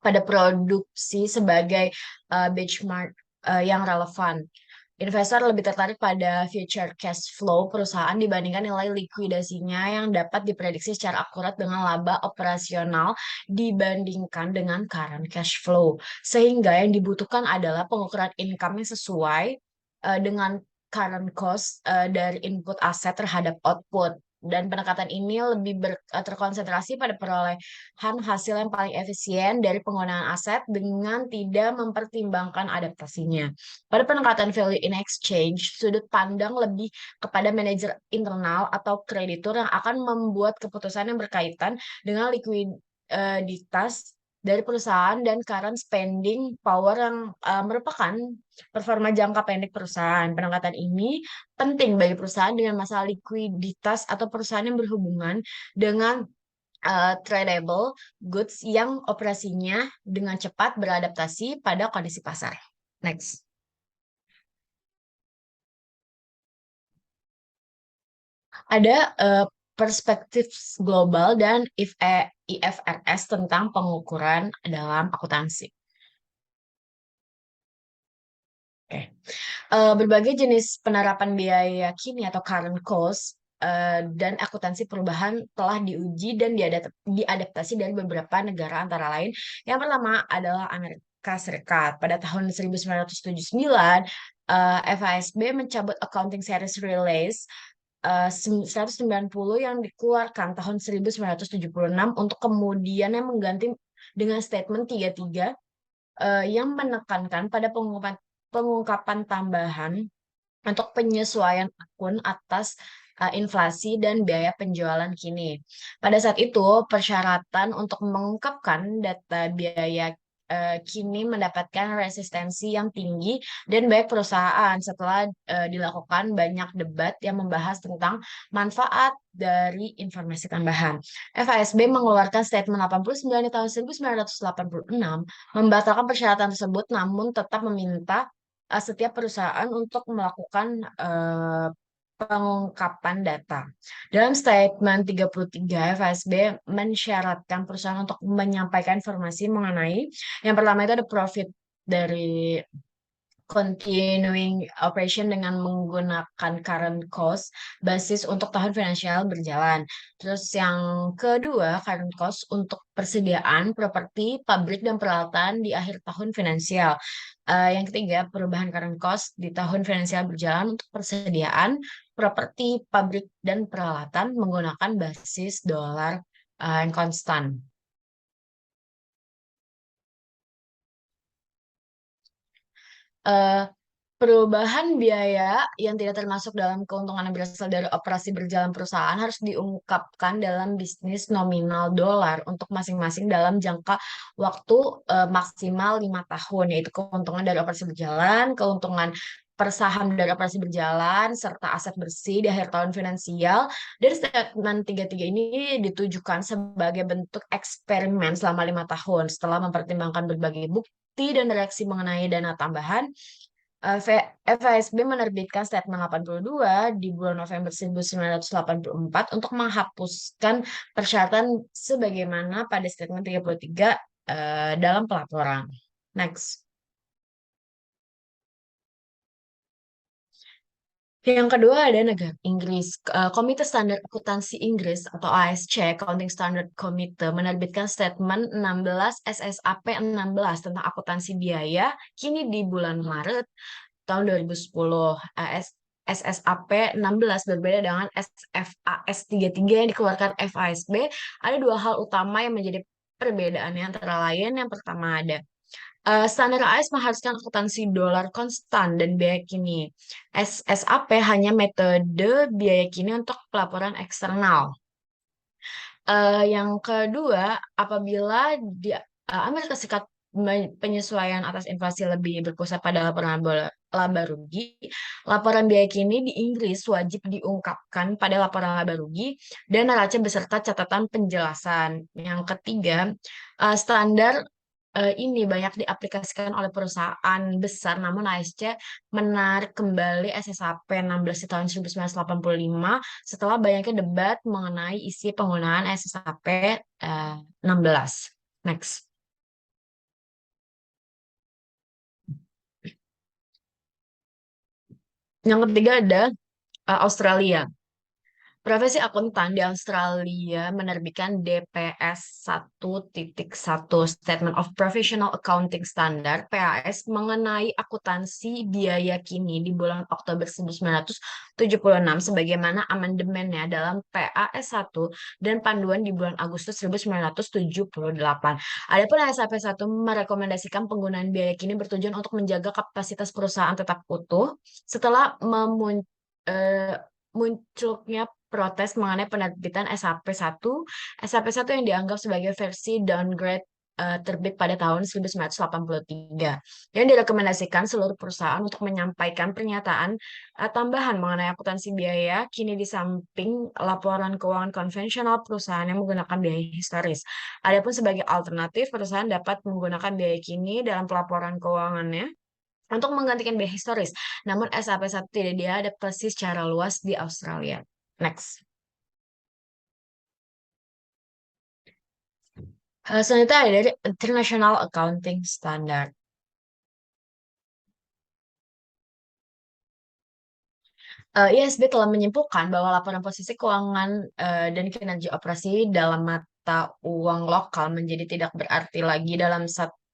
pada produksi sebagai benchmark yang relevan. Investor lebih tertarik pada future cash flow perusahaan dibandingkan nilai likuidasinya yang dapat diprediksi secara akurat dengan laba operasional dibandingkan dengan current cash flow. Sehingga yang dibutuhkan adalah pengukuran income yang sesuai dengan current cost dari input aset terhadap output. Dan pendekatan ini lebih terkonsentrasi pada perolehan hasil yang paling efisien dari penggunaan aset dengan tidak mempertimbangkan adaptasinya. Pada pendekatan value in exchange, sudut pandang lebih kepada manajer internal atau kreditur yang akan membuat keputusan yang berkaitan dengan likuiditas dari perusahaan dan current spending power yang merupakan performa jangka pendek perusahaan. Pendekatan ini penting bagi perusahaan dengan masalah likuiditas atau perusahaan yang berhubungan dengan tradable goods yang operasinya dengan cepat beradaptasi pada kondisi pasar. Next. Ada perspektif global dan IFRS tentang pengukuran dalam akuntansi. Oke. Berbagai jenis penerapan biaya kini atau current cost dan akuntansi perubahan telah diuji dan diadaptasi dari beberapa negara antara lain. Yang pertama adalah Amerika Serikat. Pada tahun 1979, FASB mencabut Accounting Series Release 190 yang dikeluarkan tahun 1976 untuk kemudian yang mengganti dengan Statement 33 yang menekankan pada pengungkapan tambahan untuk penyesuaian akun atas inflasi dan biaya penjualan kini. Pada saat itu, persyaratan untuk mengungkapkan data biaya kini mendapatkan resistensi yang tinggi dan banyak perusahaan setelah dilakukan banyak debat yang membahas tentang manfaat dari informasi tambahan. FASB mengeluarkan Statement 89 di tahun 1986 membatalkan persyaratan tersebut namun tetap meminta setiap perusahaan untuk melakukan pengungkapan data. Dalam Statement 33, FASB mensyaratkan perusahaan untuk menyampaikan informasi mengenai yang pertama itu ada profit dari continuing operation dengan menggunakan current cost basis untuk tahun finansial berjalan. Terus yang kedua, current cost untuk persediaan properti, pabrik, dan peralatan di akhir tahun finansial. Yang ketiga, perubahan current cost di tahun finansial berjalan untuk persediaan properti, pabrik, dan peralatan menggunakan basis dolar yang konstan. Perubahan biaya yang tidak termasuk dalam keuntungan yang berasal dari operasi berjalan perusahaan harus diungkapkan dalam bisnis nominal dolar untuk masing-masing dalam jangka waktu maksimal 5 tahun, yaitu keuntungan dari operasi berjalan, keuntungan per saham dari operasi berjalan, serta aset bersih di akhir tahun finansial. Dari Statement 33 ini ditujukan sebagai bentuk eksperimen selama 5 tahun setelah mempertimbangkan berbagai bukti dan reaksi mengenai dana tambahan. FASB menerbitkan Statement 82 di bulan November 1984 untuk menghapuskan persyaratan sebagaimana pada Statement 33 dalam pelaporan. Next. Yang kedua ada negara Inggris. Komite Standar Akuntansi Inggris atau ASC, Accounting Standard Committee, menerbitkan Statement 16 SSAP 16 tentang akuntansi biaya kini di bulan Maret tahun 2010. SSAP 16 berbeda dengan SFAS 33 yang dikeluarkan FASB. Ada dua hal utama yang menjadi perbedaannya, antara lain yang pertama ada standar AS mengharuskan akuntansi dolar konstan dan biaya kini. SSAP hanya metode biaya kini untuk pelaporan eksternal. Yang kedua, apabila di Amerika Serikat penyesuaian atas inflasi lebih berpusat pada laporan laba rugi, laporan biaya kini di Inggris wajib diungkapkan pada laporan laba rugi dan neraca beserta catatan penjelasan. Yang ketiga, standar ini banyak diaplikasikan oleh perusahaan besar, namun ASC menarik kembali SSAP 16 di tahun 1985 setelah banyaknya debat mengenai isi penggunaan SSAP 16. Next. Yang ketiga ada Australia. Profesi akuntan di Australia menerbitkan DPS 1.1 Statement of Professional Accounting Standard (PAS) mengenai akuntansi biaya kini di bulan Oktober 1976 sebagaimana amandemennya dalam PAS 1 dan panduan di bulan Agustus 1978. Adapun SAP 1 merekomendasikan penggunaan biaya kini bertujuan untuk menjaga kapasitas perusahaan tetap utuh setelah munculnya protes mengenai penerbitan SAP 1. SAP 1 yang dianggap sebagai versi downgrade terbit pada tahun 1983, yang direkomendasikan seluruh perusahaan untuk menyampaikan pernyataan tambahan mengenai akuntansi biaya kini di samping laporan keuangan konvensional perusahaan yang menggunakan biaya historis. Adapun sebagai alternatif, perusahaan dapat menggunakan biaya kini dalam pelaporan keuangannya untuk menggantikan biaya historis. Namun SAP 1 tidak diadaptasi secara luas di Australia. Next. Selanjutnya ada dari International Accounting Standard. ISB telah menyimpulkan bahwa laporan posisi keuangan dan kinerja operasi dalam mata uang lokal menjadi tidak berarti lagi dalam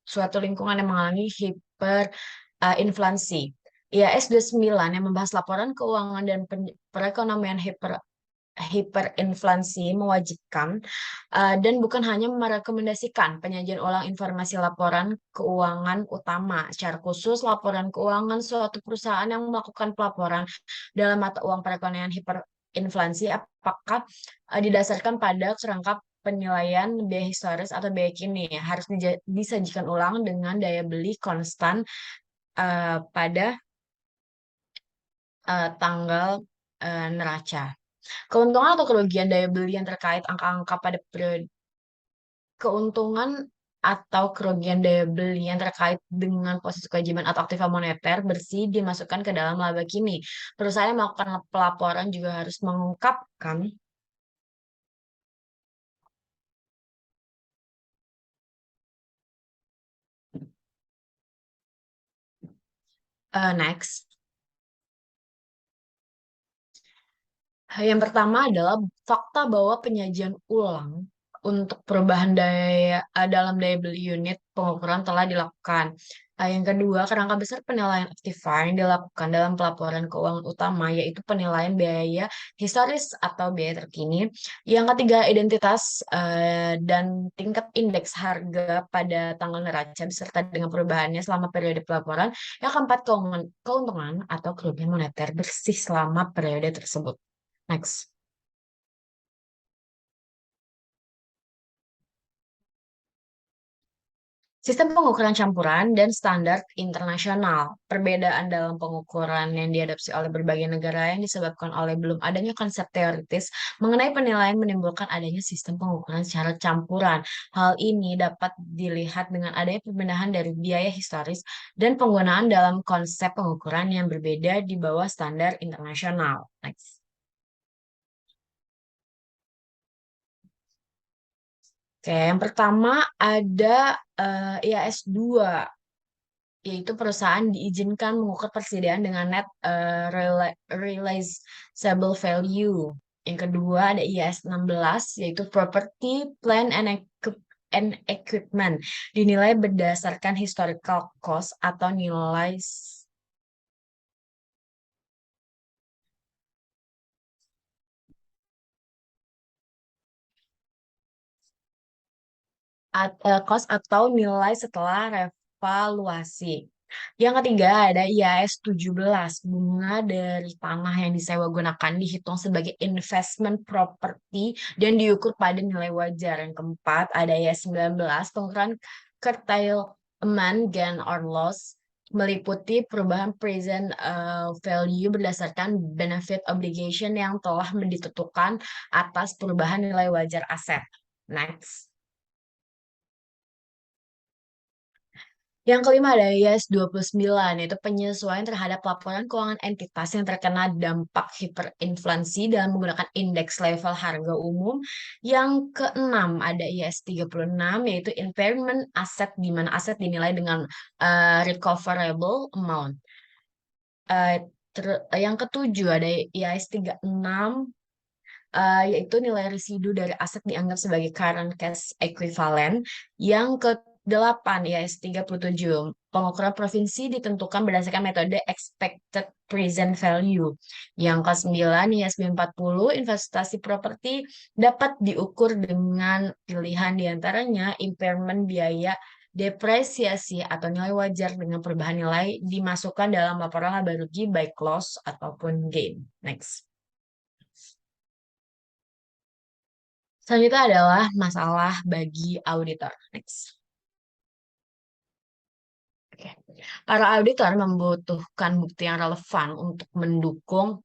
suatu lingkungan yang mengalami hiperinflasi. IAS 29 yang membahas laporan keuangan dan perekonomian hiperinflasi mewajibkan dan bukan hanya merekomendasikan penyajian ulang informasi laporan keuangan utama. Secara khusus, laporan keuangan suatu perusahaan yang melakukan pelaporan dalam mata uang perekonomian hiperinflasi apakah didasarkan pada kerangka penilaian biaya historis atau biaya kini harus disajikan ulang dengan daya beli konstan pada tanggal neraca. Keuntungan atau kerugian daya beli yang terkait angka-angka pada periode keuntungan atau kerugian daya beli yang terkait dengan posisi kewajiban atau aktiva moneter bersih dimasukkan ke dalam laba kini. Perusahaan yang melakukan pelaporan juga harus mengungkapkan next. Yang pertama adalah fakta bahwa penyajian ulang untuk perubahan dalam daya beli unit pengukuran telah dilakukan. Yang kedua, kerangka besar penilaian aktiva yang dilakukan dalam pelaporan keuangan utama, yaitu penilaian biaya historis atau biaya terkini. Yang ketiga, identitas dan tingkat indeks harga pada tanggal neraca beserta dengan perubahannya selama periode pelaporan. Yang keempat, keuntungan atau kerugian moneter bersih selama periode tersebut. Next. Sistem pengukuran campuran dan standar internasional. Perbedaan dalam pengukuran yang diadopsi oleh berbagai negara yang disebabkan oleh belum adanya konsep teoritis mengenai penilaian menimbulkan adanya sistem pengukuran secara campuran. Hal ini dapat dilihat dengan adanya pemindahan dari biaya historis dan penggunaan dalam konsep pengukuran yang berbeda di bawah standar internasional. Next. Oke, yang pertama ada IAS 2, yaitu perusahaan diizinkan mengukur persediaan dengan net realizable value. Yang kedua ada IAS 16, yaitu property, plant, and equipment, dinilai berdasarkan historical cost atau nilai cost atau nilai setelah revaluasi. Yang ketiga ada IAS 17, bunga dari tanah yang disewa gunakan dihitung sebagai investment property dan diukur pada nilai wajar. Yang keempat ada IAS 19, pengukuran curtailment gain or loss, meliputi perubahan present value berdasarkan benefit obligation yang telah ditentukan atas perubahan nilai wajar aset. Next. Yang kelima ada IAS 29, yaitu penyesuaian terhadap laporan keuangan entitas yang terkena dampak hiperinflasi dalam menggunakan indeks level harga umum. Yang keenam ada IAS 36, yaitu impairment aset, di mana aset dinilai dengan recoverable amount. Yang ketujuh ada IAS 36, yaitu nilai residu dari aset dianggap sebagai current cash equivalent. Yang ke-8 IAS 37. Pengukuran provinsi ditentukan berdasarkan metode expected present value. Yang ke-9 IAS 40, investasi properti dapat diukur dengan pilihan diantaranya impairment biaya, depresiasi atau nilai wajar dengan perubahan nilai dimasukkan dalam laporan laba rugi baik loss ataupun gain. Next. Selanjutnya adalah masalah bagi auditor. Next. Oke. Para auditor membutuhkan bukti yang relevan untuk mendukung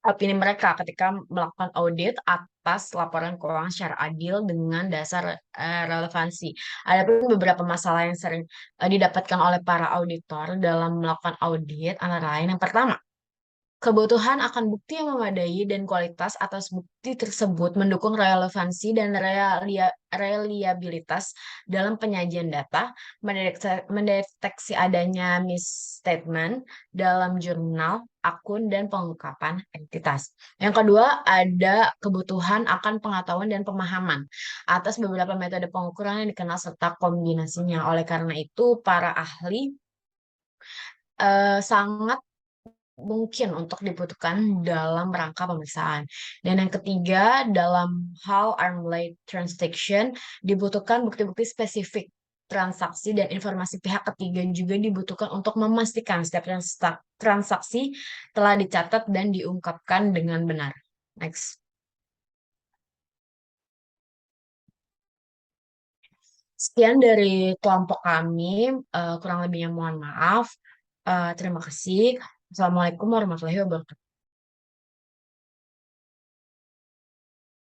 opini mereka ketika melakukan audit atas laporan keuangan secara adil dengan dasar relevansi. Ada pun beberapa masalah yang sering didapatkan oleh para auditor dalam melakukan audit, antara lain yang pertama, kebutuhan akan bukti yang memadai dan kualitas atas bukti tersebut mendukung relevansi dan reliabilitas dalam penyajian data, mendeteksi adanya misstatement dalam jurnal, akun, dan pengungkapan entitas. Yang kedua, ada kebutuhan akan pengetahuan dan pemahaman atas beberapa metode pengukuran yang dikenal serta kombinasinya. Oleh karena itu, para ahli sangat mungkin untuk dibutuhkan dalam rangka pemeriksaan. Dan yang ketiga, dalam hal arm's length transaction, dibutuhkan bukti-bukti spesifik transaksi dan informasi pihak ketiga juga dibutuhkan untuk memastikan setiap transaksi telah dicatat dan diungkapkan dengan benar. Next. Sekian dari kelompok kami, kurang lebihnya mohon maaf. Terima kasih. Assalamualaikum warahmatullahi wabarakatuh.